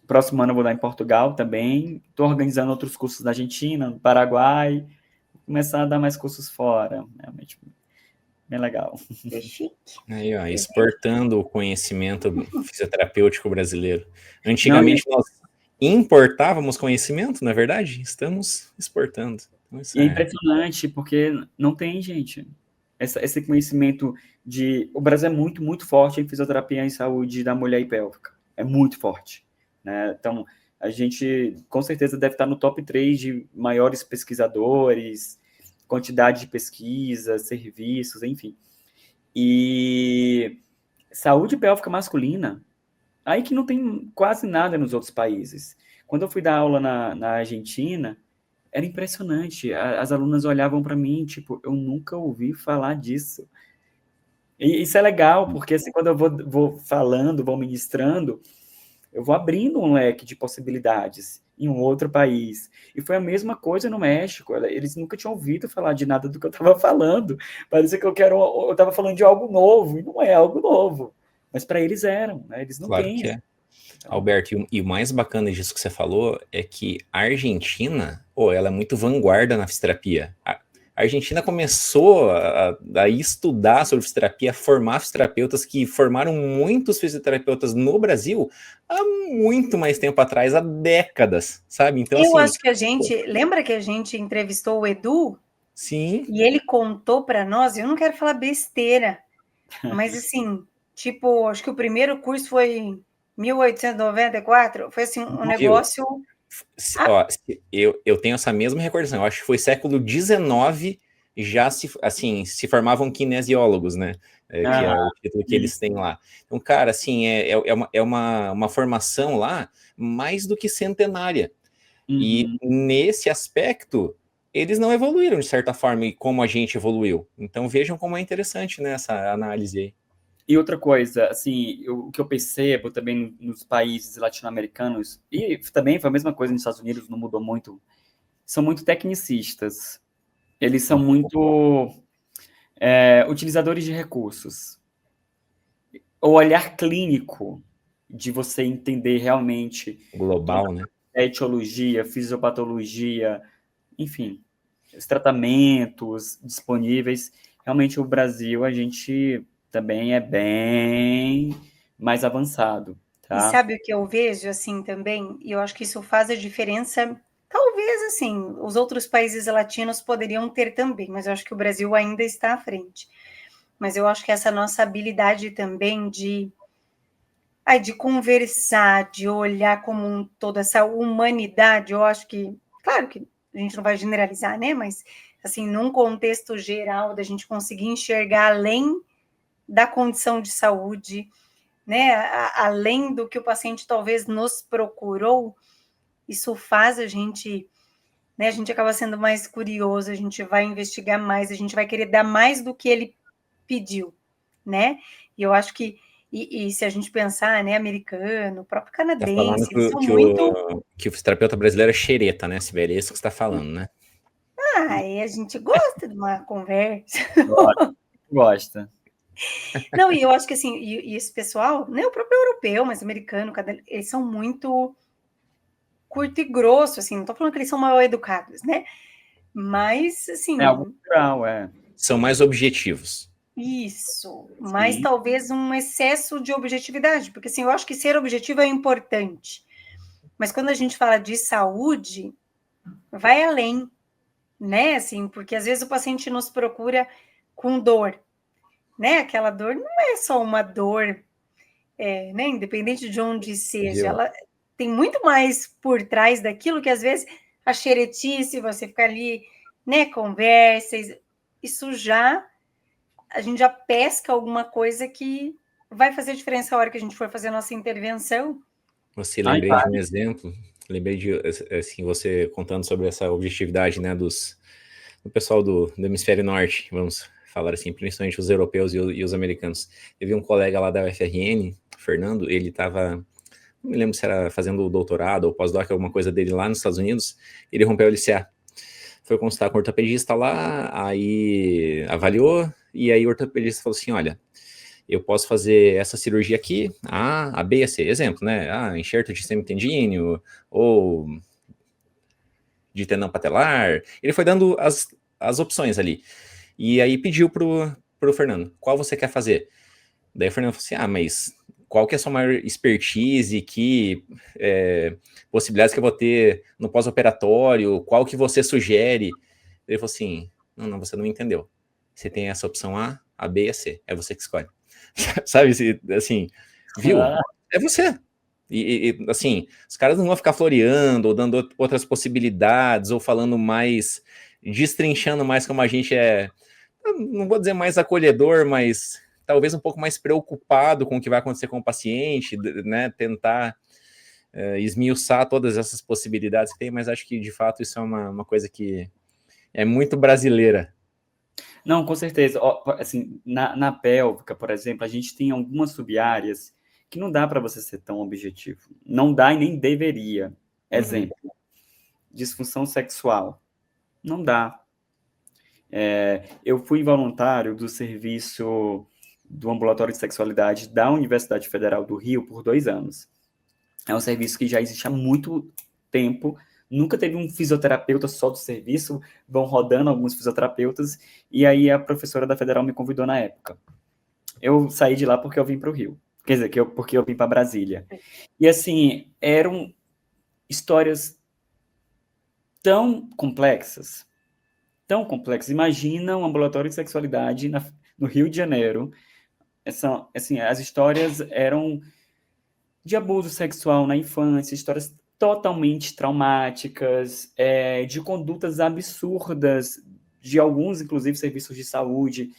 Próximo ano eu vou dar em Portugal também. Estou organizando outros cursos na Argentina, no Paraguai. Vou começar a dar mais cursos fora. Realmente bem legal. Aí, ó, exportando o conhecimento fisioterapêutico brasileiro. Antigamente nós importávamos conhecimento, na verdade, estamos exportando. Então, e é impressionante, porque não tem, gente, esse conhecimento o Brasil é muito, muito forte em fisioterapia em saúde da mulher e pélvica. É muito forte. Né? Então, a gente, com certeza, deve estar no top 3 de maiores pesquisadores, quantidade de pesquisas, serviços, enfim. E saúde pélvica masculina, aí que não tem quase nada nos outros países. Quando eu fui dar aula na Argentina, era impressionante. As alunas olhavam para mim, tipo, eu nunca ouvi falar disso. E isso é legal, porque assim, quando eu vou falando, vou ministrando, eu vou abrindo um leque de possibilidades em um outro país. E foi a mesma coisa no México. Eles nunca tinham ouvido falar de nada do que eu estava falando. Parecia que eu estava falando de algo novo, e não é algo novo. Mas para eles eram, né? Eles não têm. Que é. Alberto, e o mais bacana disso que você falou é que a Argentina, ela é muito vanguarda na fisioterapia. A Argentina começou a estudar sobre fisioterapia, a formar fisioterapeutas que formaram muitos fisioterapeutas no Brasil há muito mais tempo atrás, há décadas, sabe? Então, eu acho que lembra que a gente entrevistou o Edu? Sim. E ele contou para nós, eu não quero falar besteira, mas assim, tipo, acho que o primeiro curso foi em 1894, foi assim, um negócio... Eu tenho essa mesma recordação, eu acho que foi século XIX, já se formavam kinesiólogos, né? Que é o título que eles têm lá. Então, cara, assim, é uma formação lá mais do que centenária. E nesse aspecto, eles não evoluíram de certa forma como a gente evoluiu. Então, vejam como é interessante, né, essa análise aí. E outra coisa, assim, o que eu percebo também nos países latino-americanos, e também foi a mesma coisa nos Estados Unidos, não mudou muito, são muito tecnicistas. Eles são muito utilizadores de recursos. O olhar clínico de você entender realmente... Global, né? Etiologia, fisiopatologia, enfim, os tratamentos disponíveis. Realmente, o Brasil, a gente... também é bem mais avançado, tá? E sabe o que eu vejo, assim, também? E eu acho que isso faz a diferença, talvez, assim, os outros países latinos poderiam ter também, mas eu acho que o Brasil ainda está à frente. Mas eu acho que essa nossa habilidade também de conversar, de olhar como um todo, essa humanidade, eu acho que, claro que a gente não vai generalizar, né, mas, assim, num contexto geral, da gente conseguir enxergar além da condição de saúde, né, além do que o paciente talvez nos procurou, isso faz a gente, né, a gente acaba sendo mais curioso, a gente vai investigar mais, a gente vai querer dar mais do que ele pediu, né, e eu acho que, e se a gente pensar, né, americano, o próprio canadense, eles são muito... que o fisioterapeuta brasileiro é xereta, né, Sibeli? É isso que você está falando, né? A gente gosta de uma conversa. Gosta. Não, e eu acho que assim, e esse pessoal, né, o próprio europeu, mas americano, eles são muito curto e grosso, assim, não tô falando que eles são mal educados, né? Mas, assim... É algo natural, São mais objetivos. Isso, mas Sim. talvez um excesso de objetividade, porque, assim, eu acho que ser objetivo é importante, mas quando a gente fala de saúde, vai além, né, assim, porque às vezes o paciente nos procura com dor, né, aquela dor não é só uma dor, né, independente de onde seja, Viu? ela tem muito mais por trás daquilo que às vezes a xeretice, você fica ali, né, conversa, isso já, a gente já pesca alguma coisa que vai fazer diferença a hora que a gente for fazer a nossa intervenção. Você Ai, lembrei de um exemplo, lembrei de assim, você contando sobre essa objetividade, né, do pessoal do hemisfério norte, vamos falar assim, principalmente os europeus e os americanos. Teve um colega lá da UFRN, Fernando, ele estava, não me lembro se era fazendo o doutorado ou pós-doc, alguma coisa dele lá nos Estados Unidos, ele rompeu o LCA. Foi consultar com o ortopedista lá, aí avaliou, e aí o ortopedista falou assim, olha, eu posso fazer essa cirurgia aqui, A, B e a C. Exemplo, né? Enxerto de semitendíneo, ou de tendão patelar. Ele foi dando as opções ali. E aí pediu pro Fernando, qual você quer fazer? Daí o Fernando falou assim, mas qual que é a sua maior expertise, que possibilidades que eu vou ter no pós-operatório, qual que você sugere? Ele falou assim, não, você não entendeu. Você tem essa opção A, B e a C, é você que escolhe. Sabe, assim, viu? É você. Assim, os caras não vão ficar floreando ou dando outras possibilidades ou falando mais, destrinchando mais como a gente é, não vou dizer mais acolhedor, mas talvez um pouco mais preocupado com o que vai acontecer com o paciente, né? Tentar esmiuçar todas essas possibilidades que tem, mas acho que de fato isso é uma coisa que é muito brasileira. Não, com certeza. Ó, assim, na pélvica, por exemplo, a gente tem algumas subáreas que não dá para você ser tão objetivo. Não dá e nem deveria. Exemplo, disfunção sexual. Não dá. Eu fui voluntário do serviço do ambulatório de sexualidade da Universidade Federal do Rio por 2 anos. É um serviço que já existe há muito tempo. Nunca teve um fisioterapeuta só do serviço, vão rodando alguns fisioterapeutas, e aí a professora da Federal me convidou na época. Eu saí de lá porque eu vim para o Rio. Quer dizer, porque eu vim para Brasília. E assim, eram histórias tão complexas. Imagina um ambulatório de sexualidade no Rio de Janeiro. Assim, as histórias eram de abuso sexual na infância, histórias totalmente traumáticas, de condutas absurdas de alguns, inclusive, serviços de saúde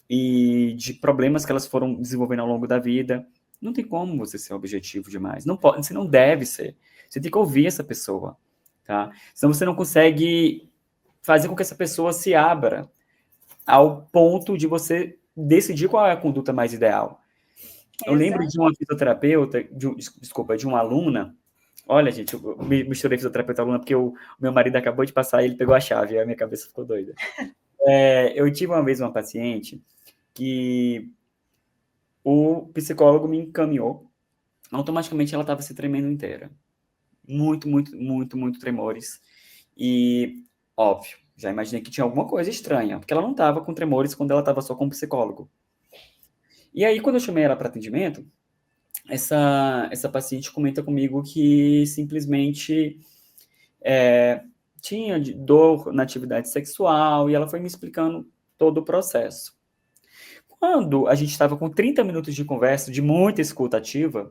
e de problemas que elas foram desenvolvendo ao longo da vida. Não tem como você ser objetivo demais. Não pode, você não deve ser. Você tem que ouvir essa pessoa, tá? Senão você não consegue fazer com que essa pessoa se abra ao ponto de você decidir qual é a conduta mais ideal. Eu lembro de uma fisioterapeuta, de uma aluna. Olha, gente, eu misturei fisioterapeuta e aluna porque o meu marido acabou de passar e ele pegou a chave, e a minha cabeça ficou doida. Eu tive uma vez uma paciente que o psicólogo me encaminhou, automaticamente ela estava se tremendo inteira. Muito, muito, muito, muito tremores. E, óbvio, já imaginei que tinha alguma coisa estranha, porque ela não estava com tremores quando ela estava só com o psicólogo. E aí, quando eu chamei ela para atendimento, essa paciente comenta comigo que simplesmente tinha dor na atividade sexual, e ela foi me explicando todo o processo. Quando a gente estava com 30 minutos de conversa, de muita escuta ativa,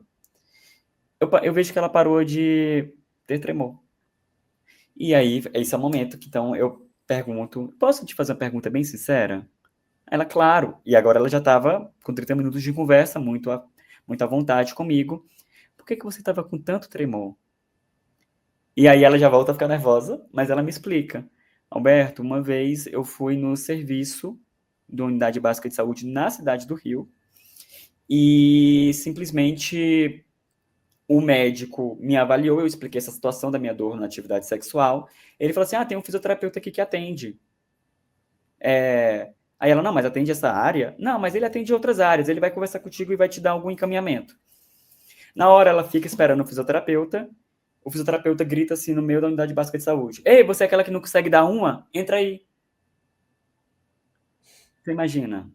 eu vejo que ela parou de ter tremor. E aí, esse é o momento que, então, eu pergunto, posso te fazer uma pergunta bem sincera? Ela, claro. E agora ela já estava com 30 minutos de conversa, muito à vontade comigo. Por que você estava com tanto tremor? E aí ela já volta a ficar nervosa, mas ela me explica. Alberto, uma vez eu fui no serviço da Unidade Básica de Saúde na cidade do Rio, e simplesmente o médico me avaliou, eu expliquei essa situação da minha dor na atividade sexual. Ele falou assim, tem um fisioterapeuta aqui que atende. Aí ela, não, mas atende essa área? Não, mas ele atende outras áreas, ele vai conversar contigo e vai te dar algum encaminhamento. Na hora ela fica esperando o fisioterapeuta, o fisioterapeuta grita assim no meio da unidade básica de saúde: ei, você é aquela que não consegue dar uma? Entra aí. Você imagina?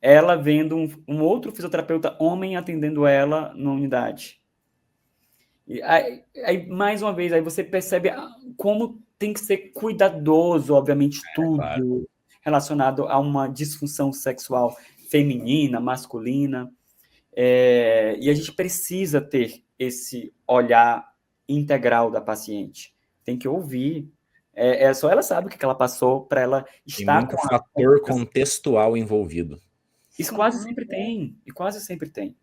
Ela vendo um outro fisioterapeuta homem atendendo ela na unidade. E aí, mais uma vez, aí você percebe como tem que ser cuidadoso, obviamente, tudo claro. relacionado a uma disfunção sexual feminina, masculina. E a gente precisa ter esse olhar integral da paciente. Tem que ouvir. Só ela sabe o que ela passou para ela Tem estar muito fator contextual envolvido. Isso quase sempre tem. E quase sempre tem.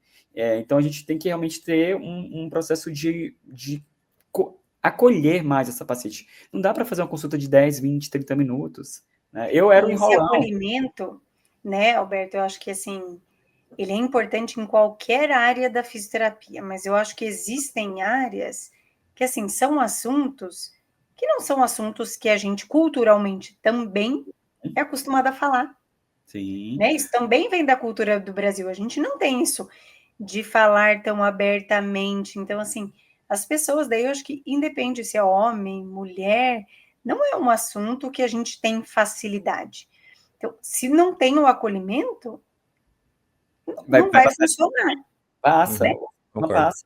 Então, a gente tem que realmente ter um processo de acolher mais essa paciente. Não dá para fazer uma consulta de 10, 20, 30 minutos. Né? Eu era um enrolão. Esse acolhimento, né, Alberto, eu acho que, assim, ele é importante em qualquer área da fisioterapia, mas eu acho que existem áreas que, assim, são assuntos que não são assuntos que a gente culturalmente também é acostumado a falar. Sim. Né? Isso também vem da cultura do Brasil. A gente não tem isso de falar tão abertamente. Então, assim, as pessoas, daí eu acho que independe se é homem, mulher, não é um assunto que a gente tem facilidade. Então, se não tem o acolhimento, não vai funcionar. Passa, né? não passa.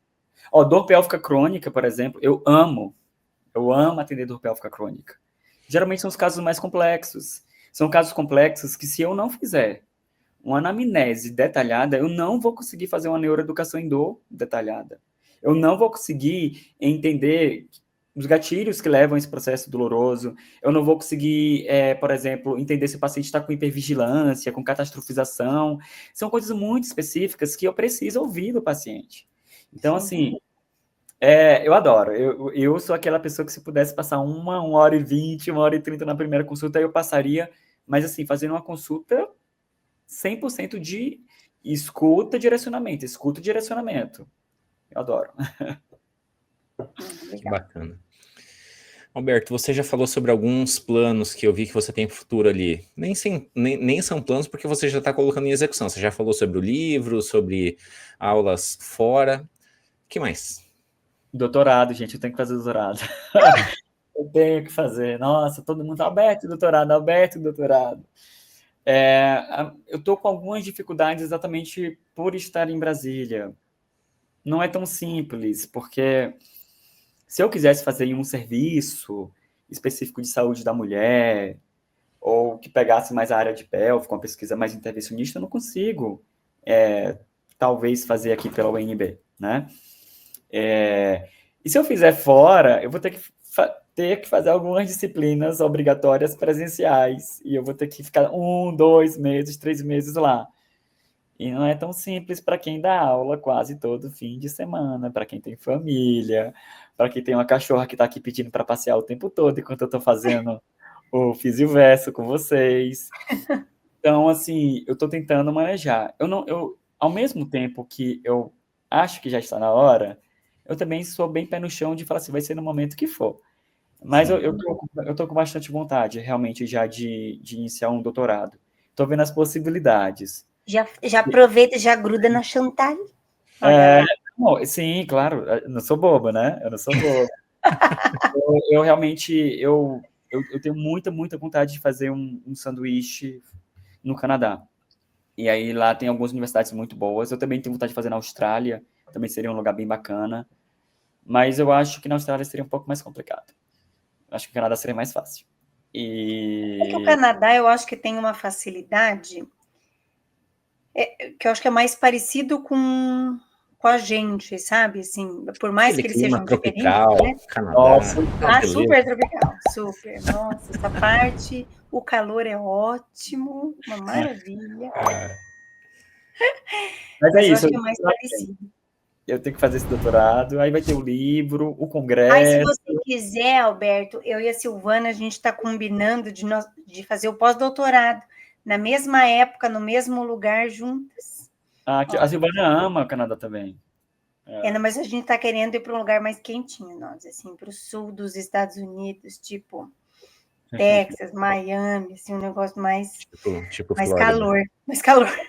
Dor pélvica crônica, por exemplo, eu amo atender dor pélvica crônica. Geralmente são os casos mais complexos. São casos complexos que, se eu não fizer uma anamnese detalhada, eu não vou conseguir fazer uma neuroeducação em dor detalhada. Eu não vou conseguir entender os gatilhos que levam a esse processo doloroso. Eu não vou conseguir, por exemplo, entender se o paciente está com hipervigilância, com catastrofização. São coisas muito específicas que eu preciso ouvir do paciente. Então, assim, eu adoro. Eu sou aquela pessoa que, se pudesse passar 1h20, 1h30 na primeira consulta, eu passaria, mas assim, fazendo uma consulta 100% de escuta e direcionamento. Eu adoro. Que bacana. Alberto, você já falou sobre alguns planos que eu vi que você tem futuro ali. Nem são planos, porque você já está colocando em execução. Você já falou sobre o livro, sobre aulas fora. O que mais? Doutorado, gente. Eu tenho que fazer doutorado. Eu tenho que fazer. Nossa, todo mundo, Alberto, doutorado. Eu estou com algumas dificuldades exatamente por estar em Brasília. Não é tão simples, porque se eu quisesse fazer um serviço específico de saúde da mulher, ou que pegasse mais a área de pélvico, uma pesquisa mais intervencionista, eu não consigo, talvez, fazer aqui pela UNB, né? E se eu fizer fora, eu vou ter que fazer algumas disciplinas obrigatórias presenciais, e eu vou ter que ficar 1, 2 meses, 3 meses lá. E não é tão simples para quem dá aula quase todo fim de semana, para quem tem família, para quem tem uma cachorra que está aqui pedindo para passear o tempo todo enquanto eu estou fazendo o Fisioverso com vocês. Então, assim, eu estou tentando manejar. Ao mesmo tempo que eu acho que já está na hora, eu também sou bem pé no chão de falar assim, vai ser no momento que for. Mas eu tô com bastante vontade, realmente, já de iniciar um doutorado. Estou vendo as possibilidades. Já aproveita, já gruda na Chantal. Sim, claro, eu não sou boba, né? Eu não sou boba. eu realmente, eu tenho muita, muita vontade de fazer um sanduíche no Canadá. E aí lá tem algumas universidades muito boas. Eu também tenho vontade de fazer na Austrália, também seria um lugar bem bacana. Mas eu acho que na Austrália seria um pouco mais complicado. Acho que o Canadá seria mais fácil. É que o Canadá, eu acho que tem uma facilidade que eu acho que é mais parecido com a gente, sabe? Assim, por mais que eles sejam tropical, diferentes, né? Canadá. Super tropical, super. Nossa, essa parte, o calor é ótimo, uma maravilha. Mas eu isso. acho que é mais parecido. Eu tenho que fazer esse doutorado, aí vai ter o livro, o congresso. Aí, se você quiser, Alberto, eu e a Silvana, a gente está combinando de fazer o pós-doutorado na mesma época, no mesmo lugar, juntas. A Silvana ama o Canadá também. Não, mas a gente está querendo ir para um lugar mais quentinho, nós, assim, para o sul dos Estados Unidos, tipo Texas, Miami, assim, um negócio mais, tipo mais Flórida. calor, mais calor.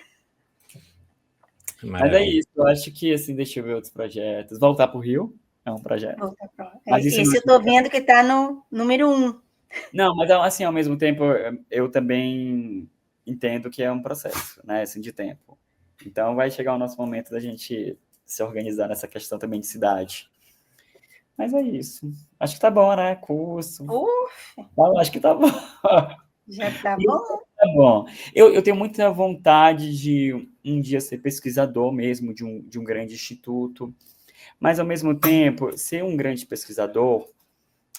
Mas é isso, eu acho que, assim, deixa eu ver outros projetos. Voltar para o Rio, É um projeto. Voltar pra... Mas isso esse eu tô vendo que tá no número 1. Não, mas assim, ao mesmo tempo, eu também entendo que é um processo, né, assim, de tempo. Então vai chegar o nosso momento da gente se organizar nessa questão também de cidade. Mas é isso. Acho que tá bom, né? Curso. Acho que tá bom. Já tá bom. Tá bom. Eu tenho muita vontade de um dia ser pesquisador mesmo de um grande instituto, mas ao mesmo tempo, ser um grande pesquisador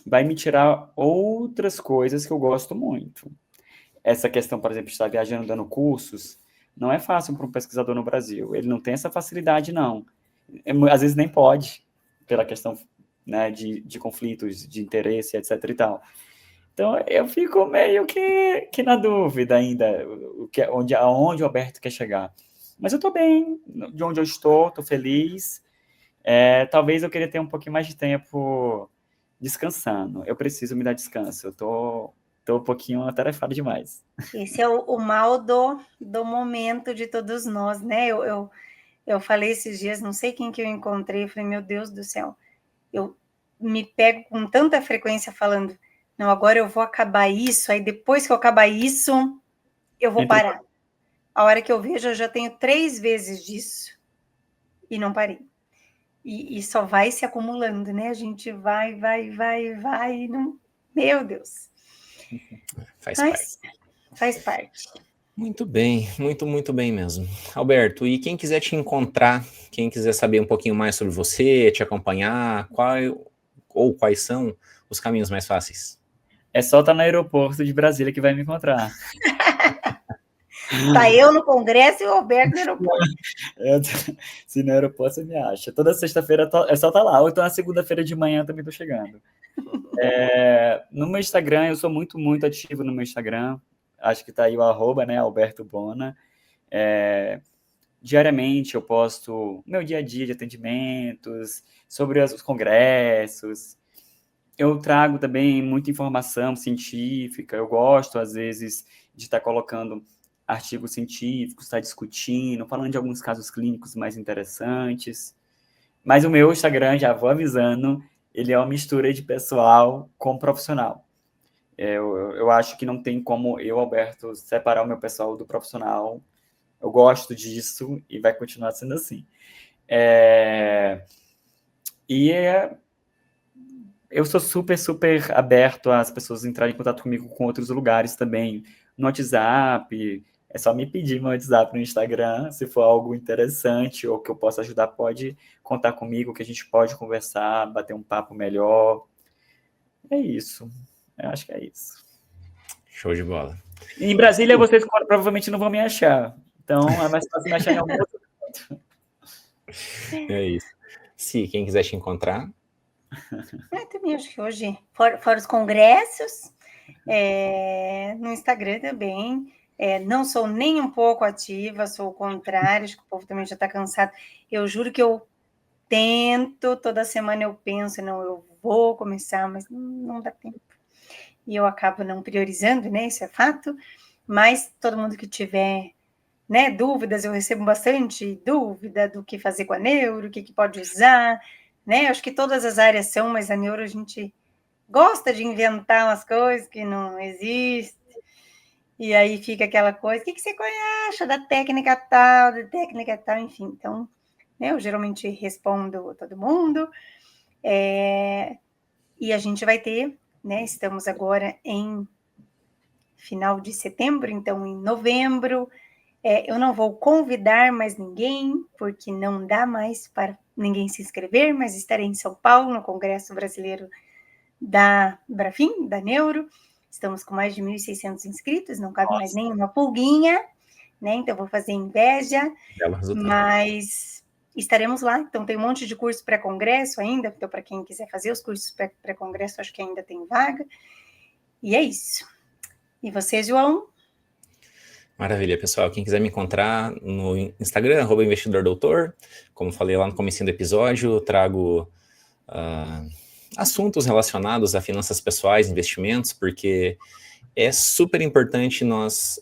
vai me tirar outras coisas que eu gosto muito. Essa questão, por exemplo, de estar viajando, dando cursos, não é fácil para um pesquisador no Brasil. Ele não tem essa facilidade, não. Às vezes nem pode, pela questão, né, de conflitos, de interesse, etc. e tal. Então, eu fico meio que na dúvida ainda, aonde o Alberto quer chegar. Mas eu estou bem, de onde eu estou feliz. Talvez eu queria ter um pouquinho mais de tempo descansando. Eu preciso me dar descanso. Eu tô um pouquinho atarefado demais. Esse é o mal do momento de todos nós, né? Eu falei esses dias, não sei quem que eu encontrei, eu falei, meu Deus do céu, eu me pego com tanta frequência falando, não, agora eu vou acabar isso, aí depois que eu acabar isso, eu vou parar. A hora que eu vejo, eu já tenho 3 vezes disso e não parei. E só vai se acumulando, né? A gente vai, não... Meu Deus. Faz parte. Muito bem, muito bem mesmo. Alberto, e quem quiser te encontrar, quem quiser saber um pouquinho mais sobre você, te acompanhar, quais são os caminhos mais fáceis? É só estar no aeroporto de Brasília que vai me encontrar. Tá eu no Congresso e o Alberto no aeroporto. Se no aeroporto você me acha. Toda sexta-feira é só estar lá. Ou então na segunda-feira de manhã também estou chegando. No meu Instagram, eu sou muito ativo no meu Instagram. Acho que está aí o @ né, Alberto Bona. Diariamente eu posto meu dia a dia de atendimentos, sobre os congressos. Eu trago também muita informação científica. Eu gosto, às vezes, de estar colocando artigos científicos, estar discutindo, falando de alguns casos clínicos mais interessantes. Mas o meu Instagram, já vou avisando, ele é uma mistura de pessoal com profissional. Eu acho que não tem como eu, Alberto, separar o meu pessoal do profissional. Eu gosto disso e vai continuar sendo assim. Eu sou super aberto às pessoas entrarem em contato comigo com outros lugares também. No WhatsApp, é só me pedir meu WhatsApp no Instagram, se for algo interessante ou que eu possa ajudar, pode contar comigo, que a gente pode conversar, bater um papo melhor. É isso. Eu acho que é isso. Show de bola. Em Brasília, vocês provavelmente não vão me achar. Então, é mais fácil me achar em algum outro canto. É isso. Se quem quiser te encontrar... também acho que hoje, fora os congressos, no Instagram também, não sou nem um pouco ativa, sou o contrário, acho que o povo também já está cansado. Eu juro que eu tento, toda semana eu penso, não, eu vou começar, mas não dá tempo. E eu acabo não priorizando, né, isso é fato, mas todo mundo que tiver, né, dúvidas, eu recebo bastante dúvida do que fazer com a neuro, o que pode usar, né, acho que todas as áreas são, mas a neuro a gente gosta de inventar umas coisas que não existem, e aí fica aquela coisa, o que você acha da técnica tal, enfim, então, né, eu geralmente respondo todo mundo, e a gente vai ter, né, estamos agora em final de setembro, então em novembro, eu não vou convidar mais ninguém, porque não dá mais para ninguém se inscrever, mas estarei em São Paulo, no Congresso Brasileiro da Brafim, da Neuro. Estamos com mais de 1.600 inscritos, não cabe mais nenhuma pulguinha, né? Então vou fazer inveja, mas estaremos lá. Então tem um monte de curso pré-congresso ainda, então para quem quiser fazer os cursos pré-congresso, acho que ainda tem vaga. E é isso. E você, João? Maravilha, pessoal. Quem quiser me encontrar no Instagram, @investidordoutor. Como falei lá no comecinho do episódio, eu trago assuntos relacionados a finanças pessoais, investimentos, porque é super importante nós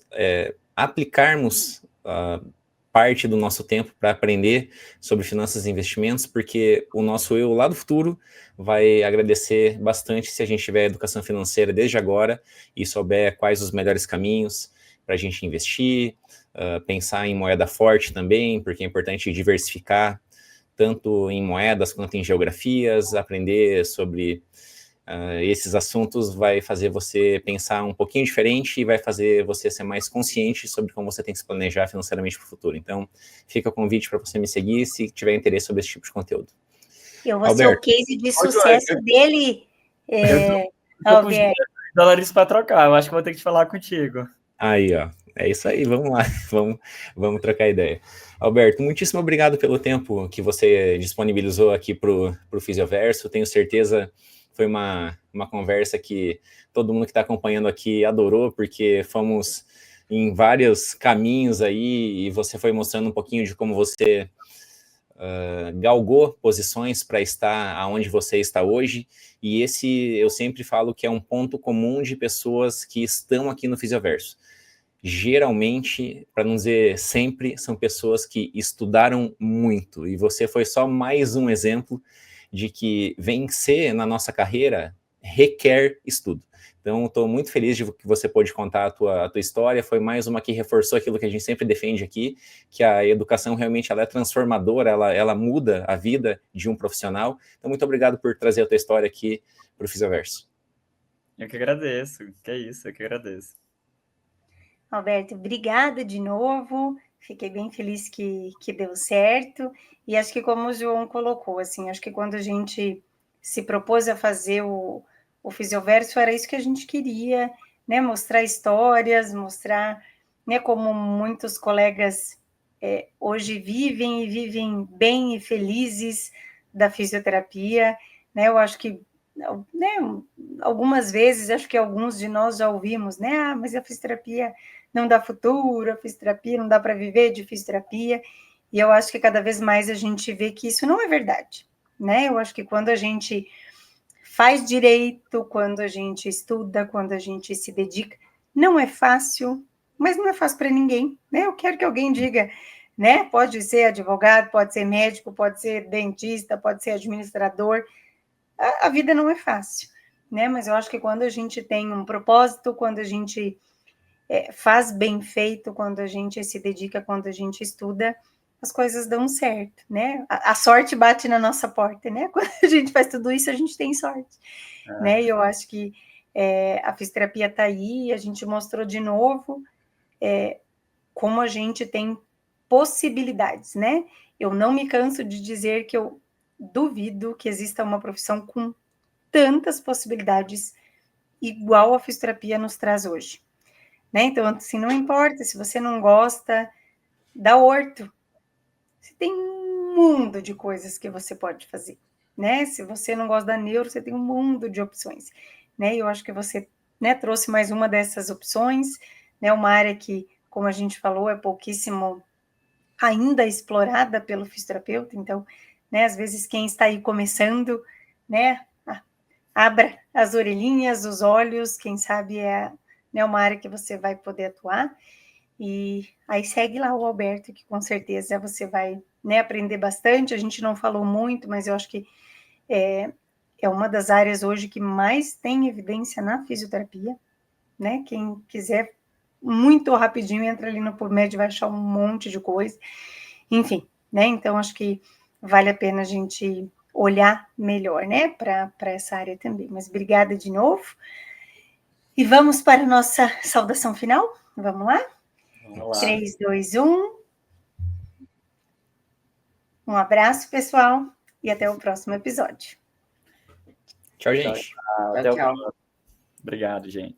aplicarmos parte do nosso tempo para aprender sobre finanças e investimentos, porque o nosso eu lá do futuro vai agradecer bastante se a gente tiver educação financeira desde agora e souber quais os melhores caminhos para a gente investir, pensar em moeda forte também, porque é importante diversificar tanto em moedas quanto em geografias, aprender sobre esses assuntos vai fazer você pensar um pouquinho diferente e vai fazer você ser mais consciente sobre como você tem que se planejar financeiramente para o futuro. Então, fica o convite para você me seguir se tiver interesse sobre esse tipo de conteúdo. Eu vou ser o case de sucesso dele, Alberto. Dólares para trocar, eu acho que vou ter que te falar contigo. Aí, ó, é isso aí, vamos lá, vamos trocar ideia. Alberto, muitíssimo obrigado pelo tempo que você disponibilizou aqui para o Fisioverso, tenho certeza foi uma conversa que todo mundo que está acompanhando aqui adorou, porque fomos em vários caminhos aí, e você foi mostrando um pouquinho de como você galgou posições para estar aonde você está hoje, e esse eu sempre falo que é um ponto comum de pessoas que estão aqui no Fisioverso. Geralmente, para não dizer sempre, são pessoas que estudaram muito, e você foi só mais um exemplo de que vencer na nossa carreira requer estudo. Então, estou muito feliz de que você pôde contar a tua história, foi mais uma que reforçou aquilo que a gente sempre defende aqui, que a educação realmente ela é transformadora, ela muda a vida de um profissional. Então, muito obrigado por trazer a tua história aqui para o Fisioverso. Eu que agradeço, que é isso, eu que agradeço. Alberto, obrigada de novo, fiquei bem feliz que deu certo, e acho que como o João colocou, assim, acho que quando a gente se propôs a fazer o Fisioverso, era isso que a gente queria, né, mostrar histórias, mostrar, né, como muitos colegas hoje vivem bem e felizes da fisioterapia, né, eu acho que, né, algumas vezes, acho que alguns de nós já ouvimos, né, mas a fisioterapia não dá futuro, a fisioterapia não dá para viver de fisioterapia, e eu acho que cada vez mais a gente vê que isso não é verdade, né? Eu acho que quando a gente faz direito, quando a gente estuda, quando a gente se dedica, não é fácil, mas não é fácil para ninguém, né? Eu quero que alguém diga, né? Pode ser advogado, pode ser médico, pode ser dentista, pode ser administrador, a vida não é fácil, né? Mas eu acho que quando a gente tem um propósito, quando a gente faz bem feito, quando a gente se dedica, quando a gente estuda, as coisas dão certo, né? A sorte bate na nossa porta, né? Quando a gente faz tudo isso, a gente tem sorte, né? E eu acho que a fisioterapia está aí, a gente mostrou de novo como a gente tem possibilidades, né? Eu não me canso de dizer que eu duvido que exista uma profissão com tantas possibilidades igual a fisioterapia nos traz hoje. Né? Então, assim, não importa se você não gosta da orto, você tem um mundo de coisas que você pode fazer, né? Se você não gosta da neuro, você tem um mundo de opções, né? E eu acho que você, né, trouxe mais uma dessas opções, né? Uma área que, como a gente falou, é pouquíssimo ainda explorada pelo fisioterapeuta, então, né, às vezes quem está aí começando, né, abra as orelhinhas, os olhos, quem sabe né, uma área que você vai poder atuar, e aí segue lá o Alberto, que com certeza você vai, né, aprender bastante. A gente não falou muito, mas eu acho que é uma das áreas hoje que mais tem evidência na fisioterapia, né? Quem quiser, muito rapidinho, entra ali no PubMed, vai achar um monte de coisa, enfim, né? Então, acho que vale a pena a gente olhar melhor, né, para essa área também. Mas obrigada de novo. E vamos para a nossa saudação final? Vamos lá? Vamos lá. 3, 2, 1. Um abraço, pessoal, e até o próximo episódio. Tchau, gente. Até o próximo. Obrigado, gente.